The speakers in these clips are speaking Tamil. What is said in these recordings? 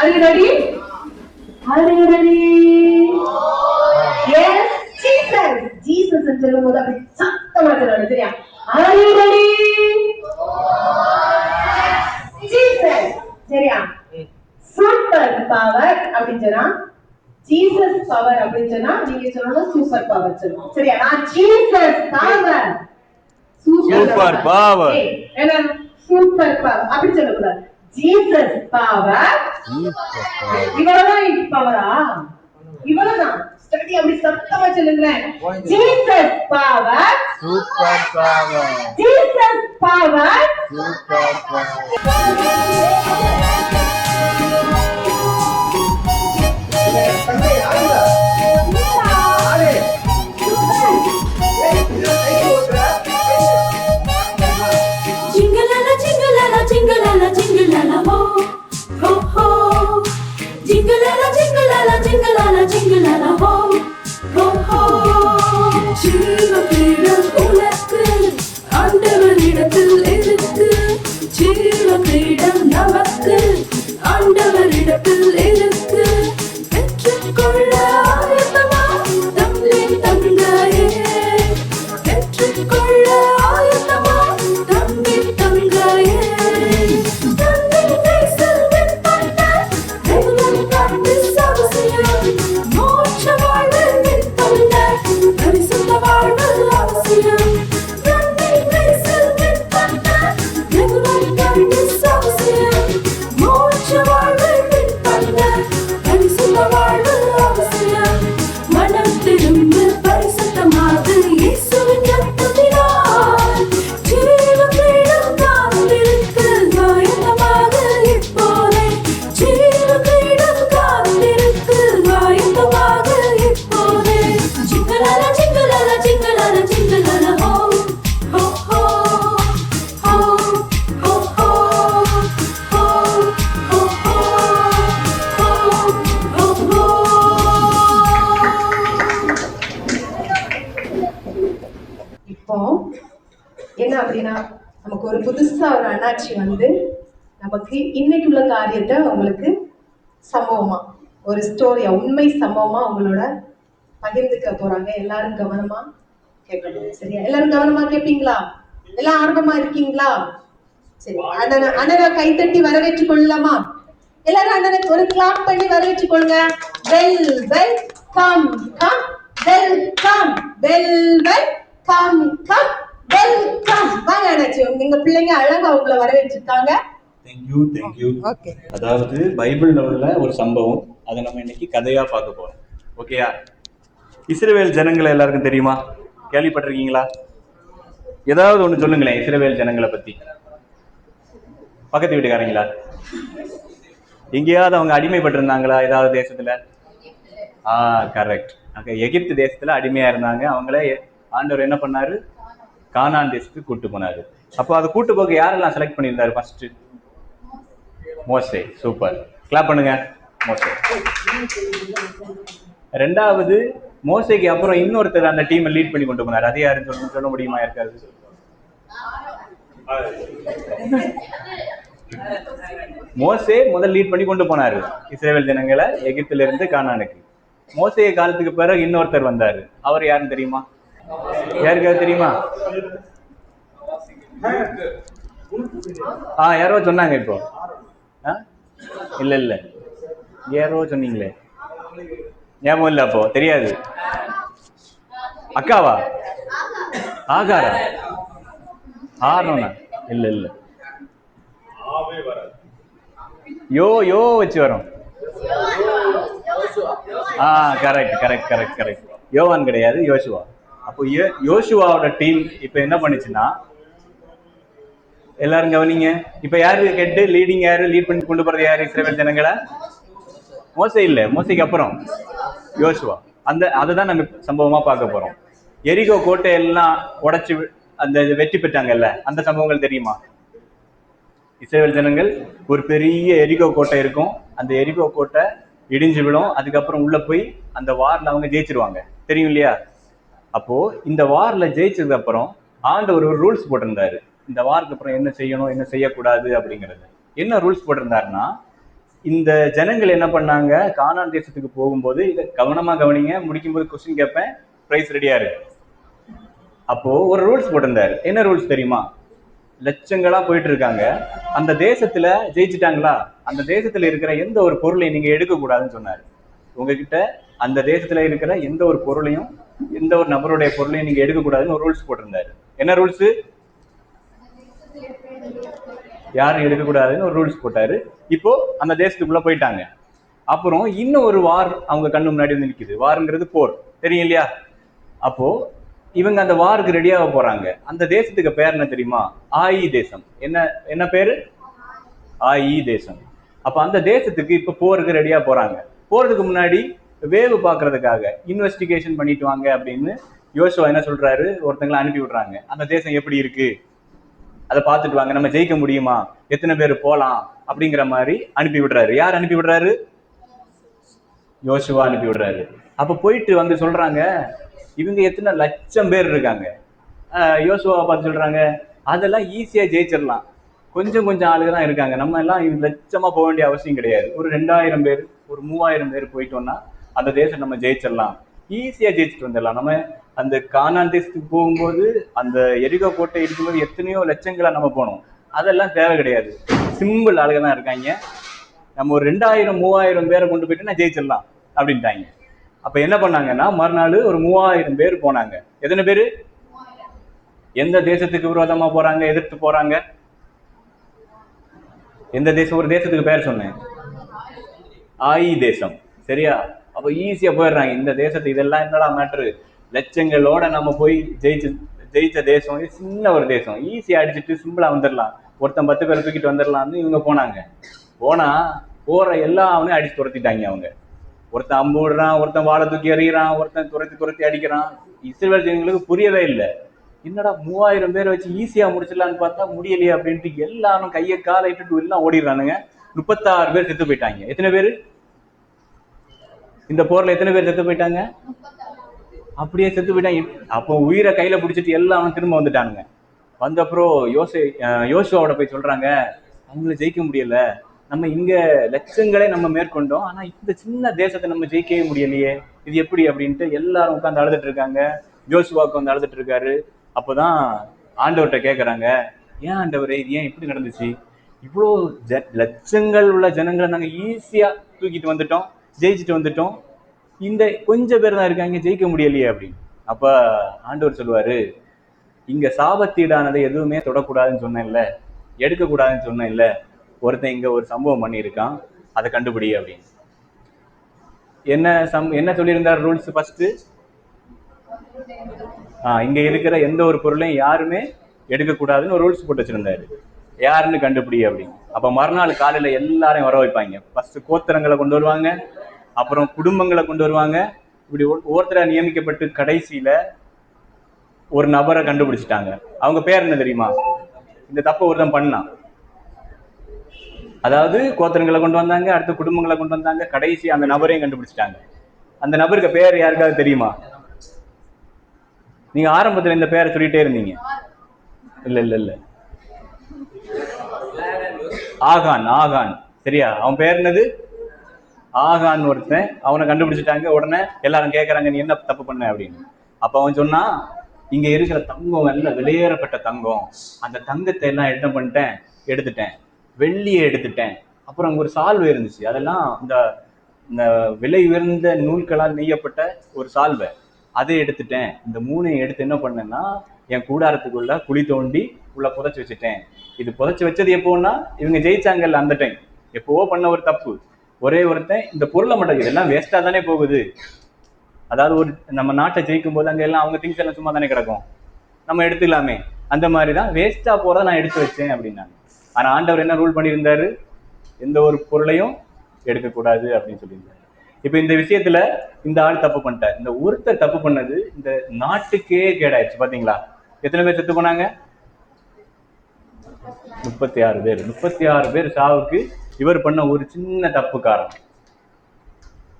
Are you ready? Are you ready? Yes, Jesus. Jesus ன்னு சொல்லும்போது அப்படி சத்தமா சொல்லணும், சரியா? Are you ready? Jesus. சரியா? சூப்பர் பவர் அப்படின்னு சொன்னா ஜீசஸ் பவர் அப்படின்னு சொன்னா நீங்க சொல்லணும் சூப்பர் பவர் சொல்லணும், சரியா? நான் ஜீசஸ் பவர் சூப்பர் பவர் என்ன சூப்பர் பவர் அப்படி சொல்லக்கூடாது. ஜீசஸ் பவர் இவ்வளவுதான் பவரா? இவ்வளவுதான். ஸ்டடி அப்படி சத்தமா சொல்லுங்களேன். Jesus power super power Jesus power super Jingle-la-la, jingle-la, ho, ho, ho. Jingle-la-la, jingle-la, jingle-la, jingle-la, ho, ho, ho. ஜீவக்கிரீடம் உனக்கு ஆண்டவரிடத்தில் இருக்கு. ஜீவக்கிரீடம் நமக்கு ஆண்டவரிடத்தில் இருக்கு. பெற்றுக்கொள்ள ஆயத்தமா தம்பி தங்கையே, பெற்றுக்கொள்ள ஆயத்தமா தம்பி தங்கையே. என்ன அப்படின்னா நமக்கு ஒரு புதுசா ஒரு அண்ணாச்சி வந்து நமக்கு இன்னைக்கு உள்ள காரியத்தை உங்களுக்கு சம்பவமா ஒரு ஸ்டோரியா உண்மை சம்பவமா உங்களோட பகிர்ந்துக்க போறாங்க. எல்லாரும் கவனமா கேட்கணும், சரியா? எல்லாரும் கவனமா கேட்பீங்களா? எல்லாம் ஆர்வமா இருக்கீங்களா? சரி, அண்ணனை கைத்தட்டி வரவேற்று கொள்ளலாமா? எல்லாரும் அண்ணனுக்கு ஒரு கிளாப் பண்ணி வரவேற்று கொள்ளுங்க. Well well come come welcome well well come come welcome. வாங்க அண்ணாச்சி, எங்க பிள்ளைங்க அழகா உங்களை வரவேற்றிருக்காங்க. தேங்க்யூ. அதாவது பைபிள்ல உள்ள ஒரு சம்பவம், அதை நம்ம இன்னைக்கு கதையா பார்க்க போறோம். ஓகேயா? இஸ்ரவேல் ஜனங்களை எல்லாருக்கும் தெரியுமா? கேள்விப்பட்டிருக்கீங்களா? ஏதாவது ஒண்ணு சொல்லுங்களேன் இஸ்ரவேல் ஜனங்களை பத்தி. பக்கத்து வீட்டுக்காரங்களா? எங்கேயாவது அவங்க அடிமைப்பட்டிருந்தாங்களா ஏதாவது தேசத்துல? கரெக்ட். எகிப்து தேசத்துல அடிமையா இருந்தாங்க. அவங்கள ஆண்டவர் என்ன பண்ணாரு? கானான் தேசத்துக்கு கூட்டு போனாரு. அப்போ அதை கூட்டு போக யாரெல்லாம் செலக்ட் பண்ணியிருந்தாரு? ஃபர்ஸ்ட் மோசே. சூப்பர், கிளாப் பண்ணுங்க. மோசே. ரெண்டாவது மோசேக்கு அப்புறம் இன்னொருத்தர் அந்த டீமை லீட் பண்ணி கொண்டு போனார். அது யாருன்னு சொல்ல முடியுமா? இருக்காது. மோசே முதல் லீட் பண்ணி கொண்டு போனாரு இஸ்ரேல் ஜனங்களை எகிப்தில இருந்து கானானுக்கு. மோசே காலத்துக்கு பிறகு இன்னொருத்தர் வந்தாரு. அவர் யாருன்னு தெரியுமா? யாருக்காவது தெரியுமா? யாரோ சொன்னாங்க இப்போ. இல்ல இல்ல, யாரோ சொன்னீங்களே, ஞாபகம் இல்ல. அப்போ தெரியாது. அக்காவா? ஆகாரா? ஆர்னோனா? இல்ல இல்ல, யோ யோ வச்சு வரும். Correct correct correct correct. யோவான் கிடையாது, யோசுவா. அப்போ யோசுவாவோட டீம் இப்ப என்ன பண்ணுச்சுன்னா, எல்லாரும் கவனிங்க, இப்ப யாரு ஹெட், லீடிங் யாரு, லீட் பண்ணி கொண்டு போறது யாரு இஸ்ரவேல் ஜனங்களை? மோசே இல்ல, மோசைக்கு அப்புறம் யோசுவா. அதுதான் நம்ம சம்பவமா பார்க்க போறோம். எரிகோ கோட்டை எல்லாம் உடைச்சு அந்த வெற்றி பெற்றாங்கல்ல, அந்த சம்பவங்கள் தெரியுமா? இஸ்ரவேல் ஜனங்கள் ஒரு பெரிய எரிகோ கோட்டை இருக்கும், அந்த எரிகோ கோட்டை இடிஞ்சு விடும். அதுக்கப்புறம் உள்ள போய் அந்த வார்ல அவங்க ஜெயிச்சிருவாங்க, தெரியும் இல்லையா? அப்போ இந்த வார்ல ஜெயிச்சதுக்கு அப்புறம் ஆண்டவர் ஒரு ரூல்ஸ் போட்டிருந்தாரு, இந்த வாருக்கு அப்புறம் என்ன செய்யணும் என்ன செய்யக்கூடாது அப்படிங்கிறது. என்ன ரூல்ஸ் போட்டிருந்தாருன்னா, இந்த ஜனங்கள் என்ன பண்ணாங்க, கானான் தேசத்துக்கு போகும்போது, இதை கவனமா கவனிங்க, முடிக்கும்போது கொஸ்டின் கேட்பேன், பிரைஸ் ரெடியா இருக்கு. அப்போ ஒரு ரூல்ஸ் போட்டிருந்தாரு. என்ன ரூல்ஸ் தெரியுமா? லட்சங்களா போயிட்டு இருக்காங்க, அந்த தேசத்துல ஜெயிச்சுட்டாங்களா, அந்த தேசத்துல இருக்கிற எந்த ஒரு பொருளையும் நீங்க எடுக்க கூடாதுன்னு சொன்னாரு. உங்ககிட்ட அந்த தேசத்துல இருக்கிற எந்த ஒரு பொருளையும், எந்த ஒரு நபருடைய பொருளையும் நீங்க எடுக்க கூடாதுன்னு ஒரு ரூல்ஸ் போட்டிருந்தாரு. என்ன ரூல்ஸ்? யாரும் எடுக்கக்கூடாதுன்னு ஒரு ரூல்ஸ் போட்டாரு. இப்போ அந்த தேசத்துக்குள்ள போயிட்டாங்க. அப்புறம் இன்னும் ஒரு வார் அவங்க கண்ணு முன்னாடி வந்து நிக்குது. வாருங்கிறது போர், தெரியும் இல்லையா? அப்போ இவங்க அந்த வாருக்கு ரெடியாக போறாங்க. அந்த தேசத்துக்கு பேர் என்ன தெரியுமா? ஆயி தேசம். என்ன பேரு? ஆயி தேசம். அப்ப அந்த தேசத்துக்கு இப்ப போருக்கு ரெடியா போறாங்க. போறதுக்கு முன்னாடி வேவு பாக்குறதுக்காக இன்வெஸ்டிகேஷன் பண்ணிட்டு வாங்க அப்படின்னு யோசுவா என்ன சொல்றாரு, ஒருத்தங்களை அனுப்பி விடுறாங்க. அந்த தேசம் எப்படி இருக்கு அதை பார்த்துட்டு வாங்க, நம்ம ஜெயிக்க முடியுமா, எத்தனை பேர் போலாம் அப்படிங்கிற மாதிரி அனுப்பி விடுறாரு. யார் அனுப்பி விடுறாரு? யோசுவா அனுப்பி விடுறாரு. அப்ப போயிட்டு வந்து சொல்றாங்க, இவங்க எத்தனை லட்சம் பேர் இருக்காங்க. யோசுவாவை பார்த்து சொல்றாங்க, அதெல்லாம் ஈஸியா ஜெயிச்சிடலாம், கொஞ்சம் கொஞ்சம் ஆளுங்க தான் இருக்காங்க, நம்ம எல்லாம் இது லட்சமா போக வேண்டிய அவசியம் கிடையாது, ஒரு 2000 பேர் ஒரு 3000 பேர் போயிட்டோம்னா அந்த தேசம் நம்ம ஜெயிச்சிடலாம், ஈஸியா ஜெயிச்சுட்டு வந்துடலாம். நம்ம அந்த கானான் தேசத்துக்கு போகும்போது அந்த எரிகோ கோட்டை இருக்கும்போது எத்தனையோ லட்சங்களா நம்ம போனோம், அதெல்லாம் தேவை கிடையாது, சிம்பிள் ஆளுங்க தான் இருக்காங்க, நம்ம ஒரு 2000 3000 பேரை கொண்டு போயிட்டு நான் ஜெயிச்சிடலாம் அப்படின்ட்டாங்க. அப்ப என்ன பண்ணாங்கன்னா, மறுநாள் ஒரு 3000 பேர் போனாங்க. எத்தனை பேரு? எந்த தேசத்துக்கு விரோதமா போறாங்க, எதிர்த்து போறாங்க? எந்த தேசம்? ஒரு தேசத்துக்கு பேர் சொன்னேன், ஆயி தேசம். சரியா? அப்ப ஈஸியா போயிடுறாங்க இந்த தேசத்தை. இதெல்லாம் என்னடா மேட்ரு, லட்சங்களோட நம்ம போய் ஜெயிச்ச தேசம், சின்ன ஒரு தேசம், ஈஸியா அடிச்சுட்டு சிம்பிளா வந்துடலாம், ஒருத்தன் 10 பேரை தூக்கிட்டு வந்துடலாம்னு இவங்க போனாங்க. போனா போற எல்லாமே அடிச்சு துரத்திட்டாங்க அவங்க. ஒருத்தன் அம்பு விடுறான், ஒருத்தன் வாழை தூக்கி எறிகிறான், ஒருத்தன் துரத்தி அடிக்கிறான். இஸ்ரவேல் ஜனங்களுக்கு புரியவே இல்லை, என்னடா 3000 பேரை வச்சு ஈஸியா முடிச்சிடலான்னு பார்த்தா முடியலையே அப்படின்ட்டு எல்லாரும் கையை காலை இட்டுட்டு எல்லாம் ஓடிடுறானுங்க. 36 பேர் செத்து போயிட்டாங்க. எத்தனை பேரு இந்த போர்ல எத்தனை பேர் செத்து போயிட்டாங்க? அப்படியே செத்து போயிட்டாங்க. அப்போ உயிரை கையில பிடிச்சிட்டு எல்லாம் திரும்ப வந்துட்டானுங்க. வந்தப்புறம் யோசுவாவோட போய் சொல்றாங்க, அவங்கள ஜெயிக்க முடியல, நம்ம இங்க லட்சங்களே நம்ம மேற்கொண்டோம், ஆனா இந்த சின்ன தேசத்தை நம்ம ஜெயிக்கவே முடியலையே, இது எப்படி அப்படின்ட்டு எல்லாரும் உட்காந்து அழுதுட்டு இருக்காங்க. யோசுவாவுக்கு வந்து அழுதுட்டு இருக்காரு. அப்போதான் ஆண்டவர்கிட்ட கேட்கறாங்க, ஏன் ஆண்டவரே இது ஏன் இப்படி நடந்துச்சு, இவ்வளோ லட்சங்கள் உள்ள ஜனங்களை நாங்க ஈஸியா தூக்கிட்டு வந்துட்டோம், ஜெயிச்சுட்டு வந்துட்டோம், இந்த கொஞ்சம் பேர் தான் இருக்காங்க, ஜெயிக்க முடியலையே அப்படின்னு. அப்ப ஆண்டவர் சொல்லுவாரு, இங்க சாபத்தீடானதை எதுவுமே தொடக்கூடாதுன்னு சொன்னேன்ல, எடுக்கக்கூடாதுன்னு சொன்னேன்ல, ஒருத்தன் இங்க ஒரு சம்பவம் பண்ணியிருக்கான், அதை கண்டுபிடி அப்படின்னு. என்ன சொல்லியிருந்தார் ரூல்ஸ்? ஃபர்ஸ்ட், இங்க இருக்கிற எந்த ஒரு பொருளையும் யாருமே எடுக்கக்கூடாதுன்னு ஒரு ரூல்ஸ் போட்டு வச்சிருந்தாரு. யாருன்னு கண்டுபிடி அப்படின்னு. அப்ப மறுநாள் காலையில எல்லாரையும் வர வைப்பாங்க. ஃபர்ஸ்ட் கோத்திரங்களை கொண்டு வருவாங்க, அப்புறம் குடும்பங்களை கொண்டு வருவாங்க. இப்படி ஒவ்வொருத்தர நியமிக்கப்பட்டு கடைசியில ஒரு நபரை கண்டுபிடிச்சிட்டாங்க. அவங்க பேர் என்ன தெரியுமா? இந்த தப்பை ஒருத்தன் பண்ணான். அதாவது கோத்திரங்களை கொண்டு வந்தாங்க, அடுத்த குடும்பங்களை கொண்டு வந்தாங்க, கடைசி அந்த நபரையும் கண்டுபிடிச்சிட்டாங்க. அந்த நபருக்கு பேர் யாருக்காவது தெரியுமா? நீங்க ஆரம்பத்துல இந்த பேரை சொல்லிட்டே இருந்தீங்க. இல்ல இல்ல இல்ல ஆகான். ஆகான் சரியா? அவன் பேர் என்னது? ஆகான் ஒருத்தன். அவனை கண்டுபிடிச்சிட்டாங்க. உடனே எல்லாரும் கேட்கறாங்க, நீ என்ன தப்பு பண்ண அப்படின்னு. அப்ப அவன் சொன்னா, இங்க இருக்கிற தங்கம் நல்ல வெளியேறப்பட்ட தங்கம், அந்த தங்கத்தை எல்லாம் என்ன பண்ணிட்டேன், எடுத்துட்டேன். வெள்ளியை எடுத்துட்டேன். அப்புறம் அங்க ஒரு சால்வை இருந்துச்சு, அதெல்லாம் இந்த இந்த விலை உயர்ந்த நூல்களால் நெய்யப்பட்ட ஒரு சால்வை, அதை எடுத்துட்டேன். இந்த மூணையும் எடுத்து என்ன பண்ணேன்னா என் கூடாரத்துக்குள்ள குழி தோண்டி உள்ள புதைச்சு வச்சுட்டேன். இது புதைச்சு வச்சது எப்போன்னா இவங்க ஜெயிச்சாங்கல்ல அந்த டைம், எப்போவோ பண்ண ஒரு தப்பு. ஒரே ஒருத்தன் இந்த பொருளை மட்டும், இதெல்லாம் வேஸ்டா தானே போகுது. அதாவது ஒரு நம்ம நாட்டை ஜெயிக்கும் போது அங்க எல்லாம் அவங்க திங்ஸ் எல்லாம் சும்மா தானே கிடக்கும், நம்ம எடுத்துக்கலாமே. அந்த மாதிரிதான் வேஸ்டா போறத நான் எடுத்து வச்சேன் அப்படின்னாங்க. ஆனா ஆண்டவர் என்ன ரூல் பண்ணியிருந்தாரு? எந்த ஒரு பொருளையும் எடுக்கக்கூடாது அப்படின்னு சொல்லியிருந்தாரு. இப்ப இந்த விஷயத்துல இந்த ஆள் தப்பு பண்ணிட்டார். இந்த ஒருத்தர் தப்பு பண்ணது இந்த நாட்டுக்கே கேடாயிடுச்சு. பாத்தீங்களா? எத்தனை பேர் செத்து போனாங்க? 36 பேர். 36 பேர் சாவுக்கு இவர் பண்ண ஒரு சின்ன தப்பு காரணம்.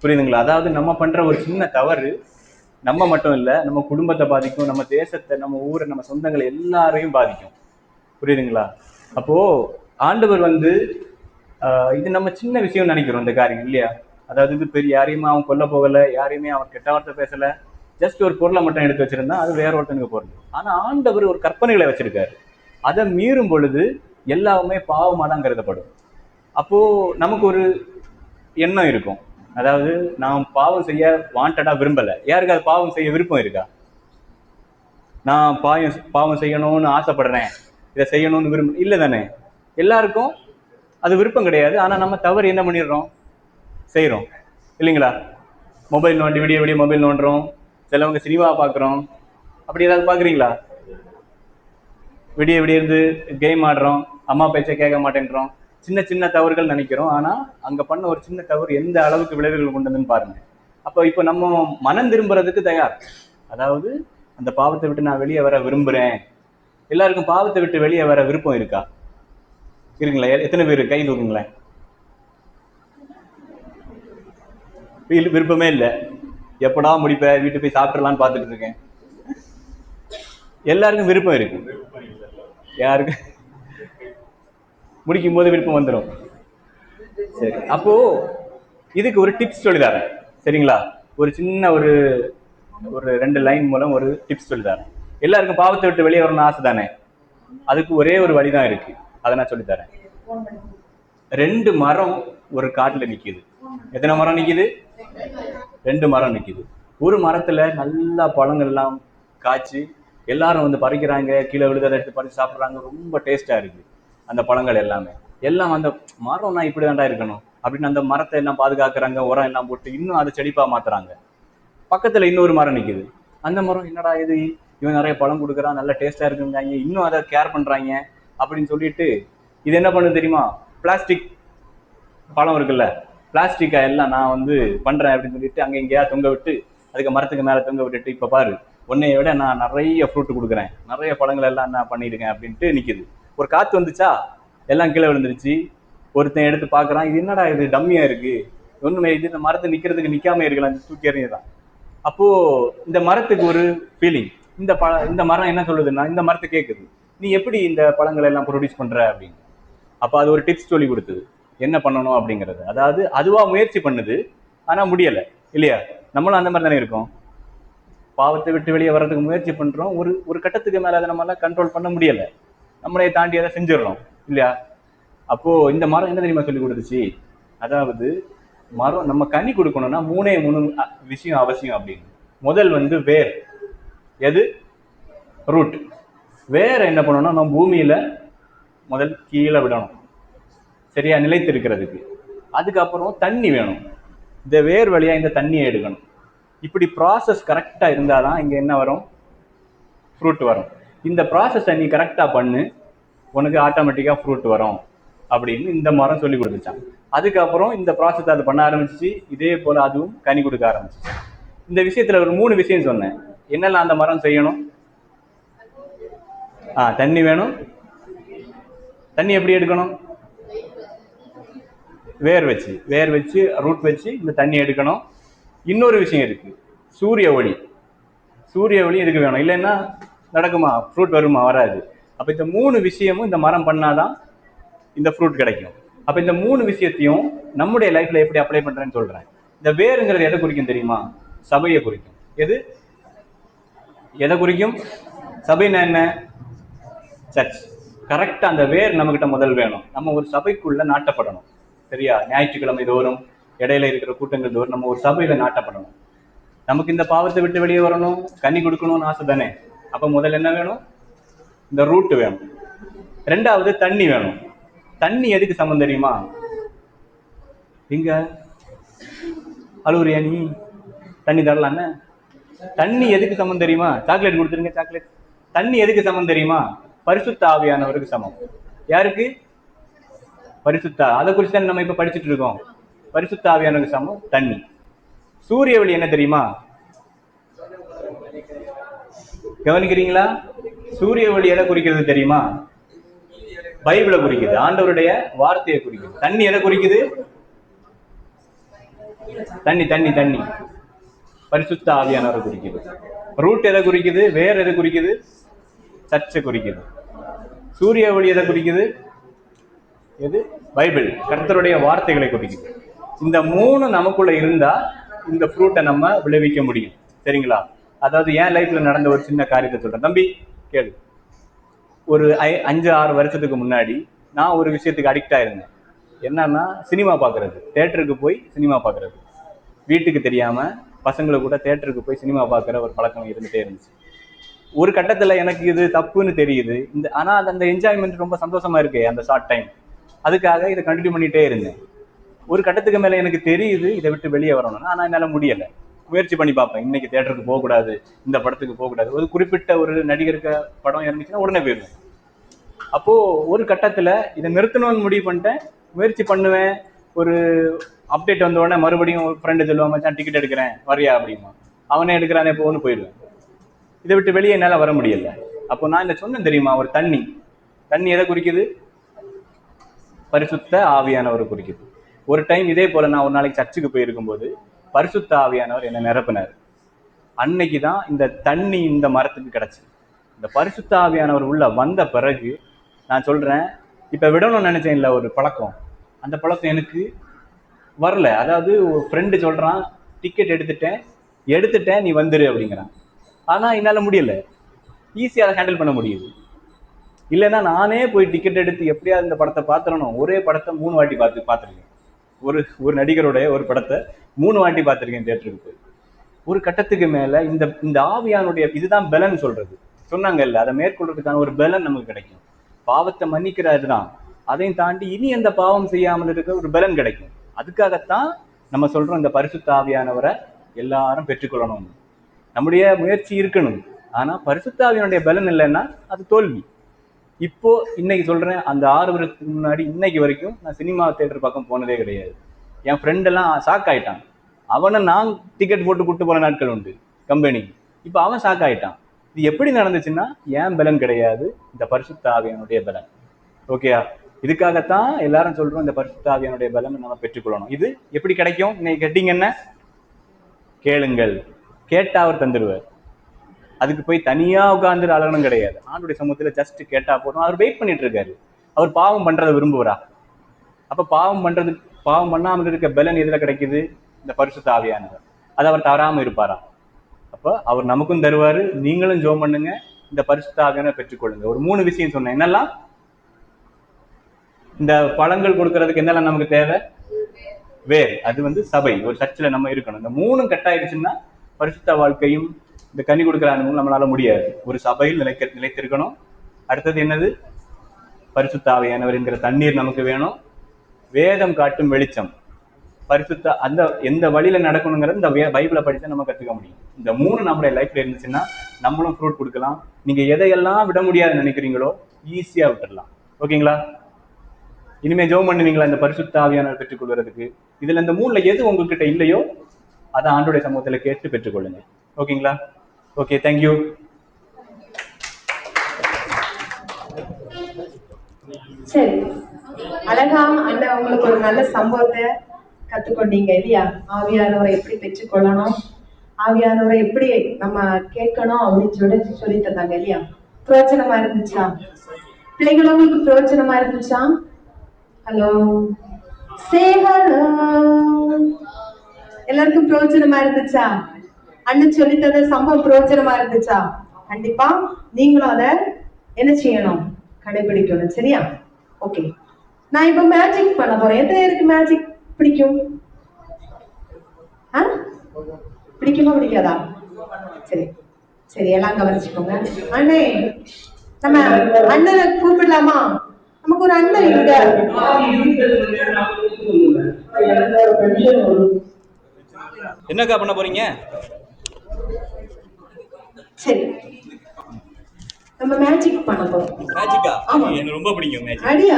புரியுதுங்களா? அதாவது நம்ம பண்ற ஒரு சின்ன தவறு நம்ம மட்டும் இல்ல, நம்ம குடும்பத்தை பாதிக்கும், நம்ம தேசத்தை, நம்ம ஊரை, நம்ம சொந்தங்களை எல்லாரையும் பாதிக்கும். புரியுதுங்களா? அப்போ ஆண்டவர் இது நம்ம சின்ன விஷயம் நினைக்கிறோம் இந்த காரியம் இல்லையா? அதாவது இது பெரிய யாரையுமே அவன் கொல்ல போகல, யாரையுமே அவன் கெட்ட வார்த்தை பேசல, ஜஸ்ட் ஒரு பொருளை மட்டும் எடுத்து வச்சிருந்தா அது வேற ஒருத்தனுக்கு பொருள். ஆனா ஆண்டவர் ஒரு கற்பனைகளை வச்சிருக்காரு. அதை மீறும் பொழுது எல்லாமே பாவமா தான் கருதப்படும். அப்போ நமக்கு ஒரு எண்ணம் இருக்கும், அதாவது நான் பாவம் செய்ய வாண்டடா விரும்பல. யாருக்கு அது பாவம் செய்ய விருப்பம் இருக்கா? நான் பாவம் செய்யணும்னு ஆசைப்படுறேன், இதை செய்யணும்னு விரும்ப இல்லை தானே? எல்லாருக்கும் அது விருப்பம் கிடையாது. ஆனா நம்ம தவறு என்ன பண்ணிடுறோம், செய்யறோம் இல்லைங்களா? மொபைல் நோண்டி விடிய விடிய மொபைல் நோண்டுறோம். சிலவங்க சினிமா பாக்குறோம். அப்படி ஏதாவது பாக்குறீங்களா? விடிய விடிய இருந்து கேம் ஆடுறோம், அம்மா பேச்சை கேட்க மாட்டேன்றோம். சின்ன சின்ன தவறுகள் நினைக்கிறோம். ஆனா அங்க பண்ண ஒரு சின்ன தவறு எந்த அளவுக்கு விளைவுகள் கொண்டதுன்னு பாருங்க. அப்போ இப்போ நம்ம மனம் திரும்புறதுக்கு தயார். அதாவது அந்த பாவத்தை விட்டு நான் வெளியே வர விரும்புறேன். எல்லாருக்கும் பாவத்தை விட்டு வெளியே வர விருப்பம் இருக்கா? இருக்குங்களா? எத்தனை பேர் கை தூக்குங்களேன். விருப்பமே இல்லை. எப்படா முடிப்ப, வீட்டு போய் சாப்பிடலான்னு பார்த்துட்டு இருக்கேன். எல்லாருக்கும் விருப்பம் இருக்கு. யாருக்கு முடிக்கும் போது விருப்பம் வந்துடும். சரி, அப்போ இதுக்கு ஒரு டிப்ஸ் சொல்லித்தரேன் சரிங்களா? ஒரு சின்ன ஒரு 2 லைன் மூலம் ஒரு டிப்ஸ் சொல்லித்தரேன். எல்லாருக்கும் பாவத்தை விட்டு வெளியே வரணும்னு ஆசை தானே? அதுக்கு ஒரே ஒரு வழிதான் இருக்கு, அதை நான் சொல்லித்தரேன். 2 மரம் ஒரு காட்டுல நிக்குது. எத்தனை மரம் நிக்குது? 2 மரம் நிக்குது. ஒரு மரத்துல நல்லா பழங்கள் எல்லாம் காய்ச்சி எல்லாரும் பறிக்கிறாங்க, கீழே விழுத எடுத்து பறிச்சு சாப்பிட்றாங்க. ரொம்ப டேஸ்டா இருக்கு அந்த பழங்கள் எல்லாமே. எல்லாம் அந்த மரம்னா இப்படிதான்டா இருக்கணும் அப்படின்னு அந்த மரத்தை எல்லாம் பாதுகாக்கிறாங்க, உரம் எல்லாம் போட்டு இன்னும் அதை செழிப்பா மாத்துறாங்க. பக்கத்துல இன்னொரு மரம் நிக்குது. அந்த மரம் என்னடா இது, இவன் நிறைய பழம் கொடுக்குறான், நல்ல டேஸ்டா இருக்குங்கிறாங்க, இன்னும் அதை கேர் பண்றாங்க அப்படின்னு சொல்லிட்டு இது என்ன பண்ணுது தெரியுமா? பிளாஸ்டிக் பழம் இருக்குல்ல, பிளாஸ்டிக்கா எல்லாம் நான் பண்றேன் அப்படின்னு சொல்லிட்டு அங்க இங்கேயா தொங்க விட்டு, அதுக்கு மரத்துக்கு மேல தொங்க விட்டுட்டு, இப்ப பாரு உன்னைய விட நான் நிறைய ஃப்ரூட் கொடுக்குறேன், நிறைய பழங்கள் எல்லாம் நான் பண்ணிருக்கேன் அப்படின்ட்டு நிக்குது. ஒரு காத்து வந்துச்சா எல்லாம் கீழே விழுந்துருச்சு. ஒருத்தன் எடுத்து பாக்குறான், இது என்னடா இது டம்மியா இருக்கு, ஒண்ணுமே இது இந்த மரத்தை நிக்கிறதுக்கு நிக்காம இருக்கலாம், தூக்கி எறிஞ்சுதான். அப்போ இந்த மரத்துக்கு ஒரு ஃபீலிங், இந்த மரம் என்ன சொல்லுதுன்னா, இந்த மரத்தை கேட்குது, நீ எப்படி இந்த பழங்களை எல்லாம் ப்ரொடியூஸ் பண்ற அப்படின்னு. அப்ப அது ஒரு டிப்ஸ் சொல்லி கொடுத்தது, என்ன பண்ணணும் அப்படிங்கிறது. அதாவது அதுவா முயற்சி பண்ணுது, ஆனா முடியல இல்லையா? நம்மளும் அந்த மாதிரி தானே இருக்கோம். பாவத்தை விட்டு வெளியே வர்றதுக்கு முயற்சி பண்றோம், ஒரு கட்டத்துக்கு மேல அதை நம்மளால கண்ட்ரோல் பண்ண முடியல, நம்மளே தாண்டி அதை செஞ்சிடறோம் இல்லையா? அப்போ இந்த மரம் என்ன தெரியுமா சொல்லி கொடுத்துச்சு? அதாவது மரம் நம்ம கனி கொடுக்கணும்னா 3 விஷயம் அவசியம் அப்படின்னு. முதல் வேர். எது? ரூட். வேற என்ன பண்ணணும்னா நம்ம பூமியில முதல் கீழே விடணும், சரியா, நிலைத்து இருக்கிறதுக்கு. அதுக்கப்புறம் தண்ணி வேணும், இந்த வேர் வழியா இந்த தண்ணியை எடுக்கணும். இப்படி ப்ராசஸ் கரெக்டா இருந்தாதான் இங்க என்ன வரும்? ஃப்ரூட் வரும். இந்த ப்ராசஸை நீ கரெக்டா பண்ணு, உனக்கு ஆட்டோமேட்டிக்கா ஃப்ரூட் வரும் அப்படின்னு இந்த மரம் சொல்லி கொடுத்துச்சான். அதுக்கப்புறம் இந்த ப்ராசஸ் அது பண்ண ஆரம்பிச்சு, இதே போல அதுவும் கனி கொடுக்க ஆரம்பிச்சு. இந்த விஷயத்துல ஒரு 3 விஷயம் சொன்னேன். என்னெல்லாம் அந்த மரம் செய்யணும்? தண்ணி வேணும். தண்ணி எப்படி எடுக்கணும்? வேர் வச்சு ரூட் வச்சு இந்த தண்ணி எடுக்கணும். இன்னொரு விஷயம் இருக்கு, சூரிய ஒளி. சூரிய ஒளி இதுக்கு வேணும், இல்லைன்னா நடக்குமா? ஃப்ரூட் வருமா? வராது. அப்ப இந்த 3 விஷயமும் இந்த மரம் பண்ணாதான் இந்த ஃப்ரூட் கிடைக்கும். அப்ப இந்த 3 விஷயத்தையும் நம்முடைய லைஃப்ல எப்படி அப்ளை பண்றேன்னு சொல்றேன். இந்த வேருங்கிறது எதை குறிக்கும் தெரியுமா? சபையை குறிக்கும். எதை குறிக்கும்? சபைன்னா என்ன? சர்ச். கரெக்டா அந்த வேர் நம்ம கிட்ட முதல் வேணும். நம்ம ஒரு சபைக்குள்ள நாட்டப்படணும். சரியா? ஞாயிற்றுக்கிழமை தோறும் இடையில இருக்கிற கூட்டங்கள் தோறும் நம்ம ஒரு சபையில நாட்டப்படணும். நமக்கு இந்த பாவத்தை விட்டு வெளியே வரணும், கனி கொடுக்கணும்னு ஆசை தானே. அப்ப முதல்ல என்ன வேணும்? இந்த ரூட் வேணும். 2வது தண்ணி வேணும். தண்ணி எதுக்கு சமம் தெரியுமா? இங்க அழுவுறியா நீ? தண்ணி தரலான்னு. தண்ணி எதுக்கு சமம் தெரியுமா? சாக்லேட் கொடுத்துருங்க, சாக்லேட். தண்ணி எதுக்கு சமம் தெரியுமா? பரிசுத்த ஆவியானவருக்கு சமம். யாருக்கு? பரிசுத்த. அதை குறித்து தான் நம்ம இப்ப படிச்சுட்டு இருக்கோம். பரிசுத்த ஆவியானவருக்கு சமம் தண்ணி. சூரிய ஒளி என்ன தெரியுமா? கவனிக்கிறீங்களா? சூரிய ஒளி எதை குறிக்கிறது தெரியுமா? பைபிளை குறிக்குது, ஆண்டவருடைய வார்த்தையை குறிக்குது. தண்ணி எதை குறிக்குது? தண்ணி தண்ணி தண்ணி பரிசுத்த ஆவியானவரை குறிக்குது. ரூட் எதை குறிக்குது? வேர் எதை குறிக்குது? சர்ச்சை குறிக்குது. சூரிய ஒளி எதை குறிக்குது? எது? பைபிள், கர்த்தருடைய வார்த்தைகளை குறிக்குது. இந்த 3 நமக்குள்ள இருந்தா இந்த ஃப்ரூட்டை நம்ம விளைவிக்க முடியும். சரிங்களா? அதாவது என் லைஃப்ல நடந்த ஒரு சின்ன காரியத்தை சொல்றேன். தம்பி கேளு. ஒரு 5-6 வருஷத்துக்கு முன்னாடி நான் ஒரு விஷயத்துக்கு அடிக்ட் ஆயிருந்தேன். என்னன்னா, சினிமா பார்க்கறது. தேட்டருக்கு போய் சினிமா பார்க்கறது. வீட்டுக்கு தெரியாம பசங்களை கூட தேட்டருக்கு போய் சினிமா பார்க்குற ஒரு பழக்கம் இருந்துட்டே இருந்துச்சு. ஒரு கட்டத்துல எனக்கு இது தப்புன்னு தெரியுது. ஆனா அந்த என்ஜாய்மெண்ட் ரொம்ப சந்தோஷமா இருக்கு அந்த ஷார்ட் டைம். அதுக்காக இதை கண்டினியூ பண்ணிட்டே இருந்தேன். ஒரு கட்டத்துக்கு மேல எனக்கு தெரியுது இதை விட்டு வெளியே வரணும்னு. ஆனா என்னால முடியல. முயற்சி பண்ணி பார்ப்பேன். இன்னைக்கு தேட்டருக்கு போகக்கூடாது, இந்த படத்துக்கு போகக்கூடாது. ஒரு குறிப்பிட்ட ஒரு நடிகருக்கு படம் இருந்துச்சுன்னா உடனே போயிடுவேன். அப்போ ஒரு கட்டத்துல இதை நிறுத்தணும்னு முடிவு பண்ணிட்டேன். முயற்சி பண்ணுவேன். ஒரு அப்டேட் வந்த உடனே மறுபடியும் ஒரு ஃப்ரெண்டு சொல்லுவான், மச்சான் டிக்கெட் எடுக்கிறேன் வரியா அப்படிமா. அவனே எடுக்கிறானே போன்னு போயிடுவேன். இதை விட்டு வெளியே என்னால வர முடியல. அப்போ நான் இந்த சொன்னேன் தெரியுமா, ஒரு தண்ணி. தண்ணி எதை குறிக்குது? பரிசுத்த ஆவியானவர் குறிக்குது. ஒரு டைம் இதே போல நான் ஒரு நாளைக்கு சர்ச்சுக்கு போயிருக்கும்போது பரிசுத்த ஆவியானவர் என்னை நிரப்பினார். அன்னைக்கு தான் இந்த தண்ணி இந்த மரத்துக்கு கிடைச்சு. இந்த பரிசுத்த ஆவியானவர் உள்ள வந்த பிறகு நான் சொல்றேன், இப்ப விடணும்னு நினைச்சேன் இல்ல ஒரு பழக்கம், அந்த பழக்கம் எனக்கு வரல. அதாவது ஒரு ஃப்ரெண்டு சொல்றான், டிக்கெட் எடுத்துட்டேன் நீ வந்துரு அப்படிங்கிறான். ஆனா என்னால முடியல. ஈஸியா அதை ஹேண்டில் பண்ண முடியுது. இல்லைன்னா நானே போய் டிக்கெட் எடுத்து எப்படியாவது இந்த படத்தை பார்த்துடணும். ஒரே படத்தை 3 வாட்டி பார்த்துருக்கேன். ஒரு நடிகருடைய ஒரு படத்தை 3 வாட்டி பார்த்துருக்கேன் தியேட்டருக்கு போய். ஒரு கட்டத்துக்கு மேல இந்த ஆவியானுடைய இதுதான் பலன் சொல்றது. சொன்னாங்கல்ல, அதை மேற்கொள்றதுக்கான ஒரு பலன் நமக்கு கிடைக்கும். பாவத்தை மன்னிக்கிறதுதான். அதையும் தாண்டி இனி எந்த பாவம் செய்யாமல் இருக்க ஒரு பலன் கிடைக்கும். அதுக்காகத்தான் நம்ம சொல்றோம், இந்த பரிசுத்த ஆவியானவரை எல்லாரும் பெற்றுக்கொள்ளணும். நம்முடைய முயற்சி இருக்கணும். ஆனா பரிசுத்த ஆவியானுடைய பலன் இல்லைன்னா அது தோல்வி. இப்போ இன்னைக்கு சொல்றேன், அந்த 6 வருஷத்துக்கு முன்னாடி இன்னைக்கு வரைக்கும் நான் சினிமா தியேட்டர் பக்கம் போனதே கிடையாது. என் ஃப்ரெண்ட் எல்லாம் ஷாக் ஆயிட்டான். அவனை நான் டிக்கெட் போட்டு கூட்டு போன நாட்கள் உண்டு கம்பெனி. இப்போ அவன் ஷாக் ஆயிட்டான். இது எப்படி நடந்துச்சுன்னா ஏன் பலன் கிடையாது, இந்த பரிசுத்த ஆவியானுடைய பலன். ஓகேயா? இதுக்காகத்தான் எல்லாரும் சொல்றோம், இந்த பரிசுத்த ஆவியானுடைய பலன் நம்ம பெற்றுக்கொள்ளணும். இது எப்படி கிடைக்கும்? இன்னைக்கு கேட்டீங்க என்ன? கேளுங்கள், கேட்டா அவர் தந்துடுவார். அதுக்கு போய் தனியா உட்கார்ந்து அழகணும் கிடையாது. ஆண்டுடைய சமூகத்துல ஜஸ்ட் கேட்டா போதும். அவர் வெயிட் பண்ணிட்டு இருக்காரு. அவர் பாவம் பண்றதை விரும்புவாரா? அப்ப பாவம் பண்ணாமல் இருக்க பலன் எதுல கிடைக்குது? இந்த பரிசுத்த ஆவியானவர். அதை அவர் தவறாம இருப்பாரா? அப்ப அவர் நமக்கும் தருவாரு. நீங்களும் ஜெபம் பண்ணுங்க, இந்த பரிசுத்த ஆவியானவரை பெற்றுக்கொள்ளுங்க. ஒரு 3 விஷயம் சொன்னேன். என்னெல்லாம்? இந்த பழங்கள் கொடுக்கறதுக்கு என்னெல்லாம் நமக்கு தேவை? வேர். அது சபை, ஒரு சர்ச்சில் நம்ம இருக்கணும். இந்த 3 கட்டாயிருச்சுன்னா பரிசுத்த வாழ்க்கையும் இந்த கனி கொடுக்குற அனுபவம் நம்மளால முடியாது. ஒரு சபையில் நிலைத்திருக்கணும். அடுத்தது என்னது? பரிசுத்த ஆவியானவர் என்கிற தண்ணீர் நமக்கு வேணும். வேதம் காட்டும் வெளிச்சம். பரிசுத்த எந்த வழியில நடக்கணுங்கிறது இந்த பைபிளை படித்தா நம்ம கத்துக்க முடியும். இந்த 3 நம்மளுடைய லைஃப்ல இருந்துச்சுன்னா நம்மளும் ஃப்ரூட் கொடுக்கலாம். நீங்க எதையெல்லாம் விட முடியாதுன்னு நினைக்கிறீங்களோ ஈஸியா விட்டுடலாம். ஓகேங்களா? இனிமே ஜெபம் பண்ணுவீங்களா இந்த பரிசுத்த ஆவியானவர் பெற்றுக்கொள்வதற்கு? இதுல இந்த 3ல எது உங்ககிட்ட இல்லையோ அதை ஆண்டோடைய சமூகத்துல கேட்டு பெற்றுக்கொள்ளுங்க. ஓகேங்களா? Okay, thank you. சரி, அழகா அண்ணன் உங்களுக்கு ஒரு நல்ல சம்பவத்தை கத்துக்கொண்டீங்க இல்லையா? ஆவியானவரை எப்படி பெற்றுக்கொள்ளணும், ஆவியானவரை எப்படி நம்ம கேட்கணும் அப்படின்னு சொல்லி தந்தாங்க இல்லையா? பிரயோஜனமா இருந்துச்சா? பிள்ளைகள் உங்களுக்கு பிரயோஜனமா இருந்துச்சா? ஹலோ, சே ஹலோ. எல்லாருக்கும் பிரயோஜனமா இருந்துச்சா? அண்ணன் சொல்லி தந்த சம்பவம் பிரயோஜனமா இருந்துச்சா? கண்டிப்பா நீங்களும் அதை என்ன செய்யணும், கடைபிடிக்கணும். சரியா? ஓகே, நான் இப்ப மேஜிக் பண்ண போறேன். எத்தனை பேருக்கு மேஜிக் பிடிக்கும்? பிடிக்குமா பிடிக்காதா? சரி சரி, எல்லாம் கவனிச்சுக்கோங்க. அண்ணே, நம்ம அண்ணனை கூப்பிடலாமா? நமக்கு ஒரு அண்ணன் இருக்க. என்னக்கா பண்ண போறீங்க? சரி, நம்ம மேஜிக் பண்ண போறோம். மேஜிக்கா? ஆமா, எனக்கு ரொம்ப பிடிக்கும் மேஜிக். அடியா?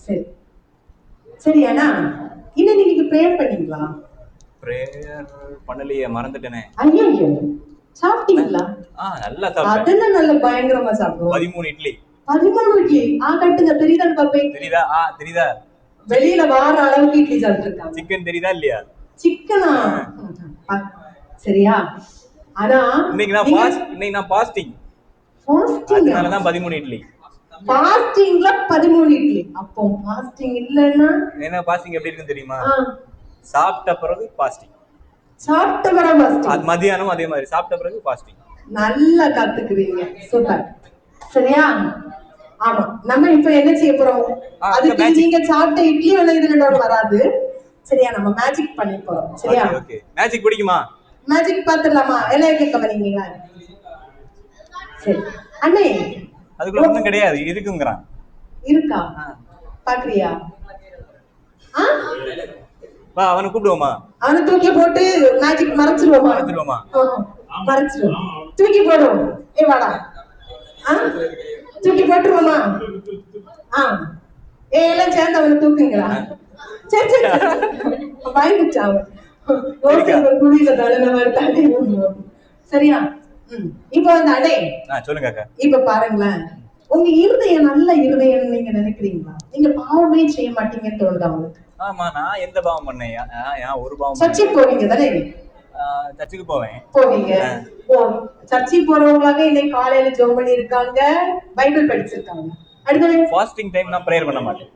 சரி சரி அண்ணா, இன்னும் நீங்க ப்ரேயர் பண்ணீங்களா? பிரேயர் பண்ணலையே, மறந்துட்டேனே. ஐயோ, சாப்பிட்டீங்களா? நல்லா சாப்பிட்டேன். அதெல்லாம் நல்ல பயங்கரமா சாப்பிடுவோம். 13 இட்லி. 13 இட்லி? கட்டுங்க. தெரியுதான்னு பாப்பேன். தெரியுதா? தெரியுதா? வெளியில வார அளவுக்கு இட்லி சாப்பிட்டுருக்காங்க. சிக்கன் தெரியுதா இல்லையா? சிக்கனா? சரியா? ஆனா இன்னைக்கு நான் ஃபாஸ்டிங். அதனால தான் 13 இட்லி. ஃபாஸ்டிங்ல 13 இட்லி. அப்போ ஃபாஸ்டிங் இல்லன்னா என்ன ஃபாஸ்டிங் எப்படி இருக்குன்னு தெரியுமா? சாப்பிட்ட பிறகு ஃபாஸ்டிங். சாப்பிட்ட பிறகு ஃபாஸ்டிங். மதியானம் அதே மாதிரி சாப்பிட்ட பிறகு ஃபாஸ்டிங். நல்லா கத்துக்கிறீங்க. சூப்பர். சரியா? ஆமா, நம்ம இப்ப என்ன செய்ய போறோம்? அதுக்கு நீங்க சாப்பிட்ட இட்லி வேலை இதுல வராது. சரியா? நம்ம மேஜிக் பண்ணி போறோம். சரியா? ஓகே. மேஜிக் பிடிக்குமா? மேஜிக் பாத்துடலாமா? எல்லாம் கேட்க வரீங்களா? சரி அண்ணே, அதுக்குள்ள ஒண்ணும் கிடையாது, இருக்குங்கறான். இருக்கா? பாக்குறியா? வா, அவனை கூப்பிடுவோமா? அவனை தூக்கி போட்டு மேஜிக் மறைச்சிருவோமா? மறைச்சிருவோம். தூக்கி போடுவோம். வாடா. தூக்கி போட்டுருவோமா? எல்லாம் சேர்ந்து அவனை தூக்குங்களா? சரி சரி, பயந்துச்சா அவன்? குழியில தள்ளி. சரியா? இப்ப வந்து அடே சொல்லுங்க. இப்ப பாருங்களேன், உங்க இருதயம் நல்ல இருதயம் நீங்க நினைக்கிறீங்களா? நீங்க பாவமே செய்ய மாட்டீங்கன்னு தோணுதா உங்களுக்கு? ஆமா, நான் எந்த பாவம் பண்ணேன்? ஒரு பாவம். சர்ச்சுக்கு போவீங்க தானே? சர்ச்சுக்கு போவீங்க. சர்ச்சுக்கு போறவங்களாக இன்னைக்கு காலையில ஜெபம் பண்ணி இருக்காங்க, பைபிள் படிச்சிருக்காங்க. அடுத்து ஃபாஸ்டிங் டைம் நான் பிரேயர் பண்ண மாட்டேன்.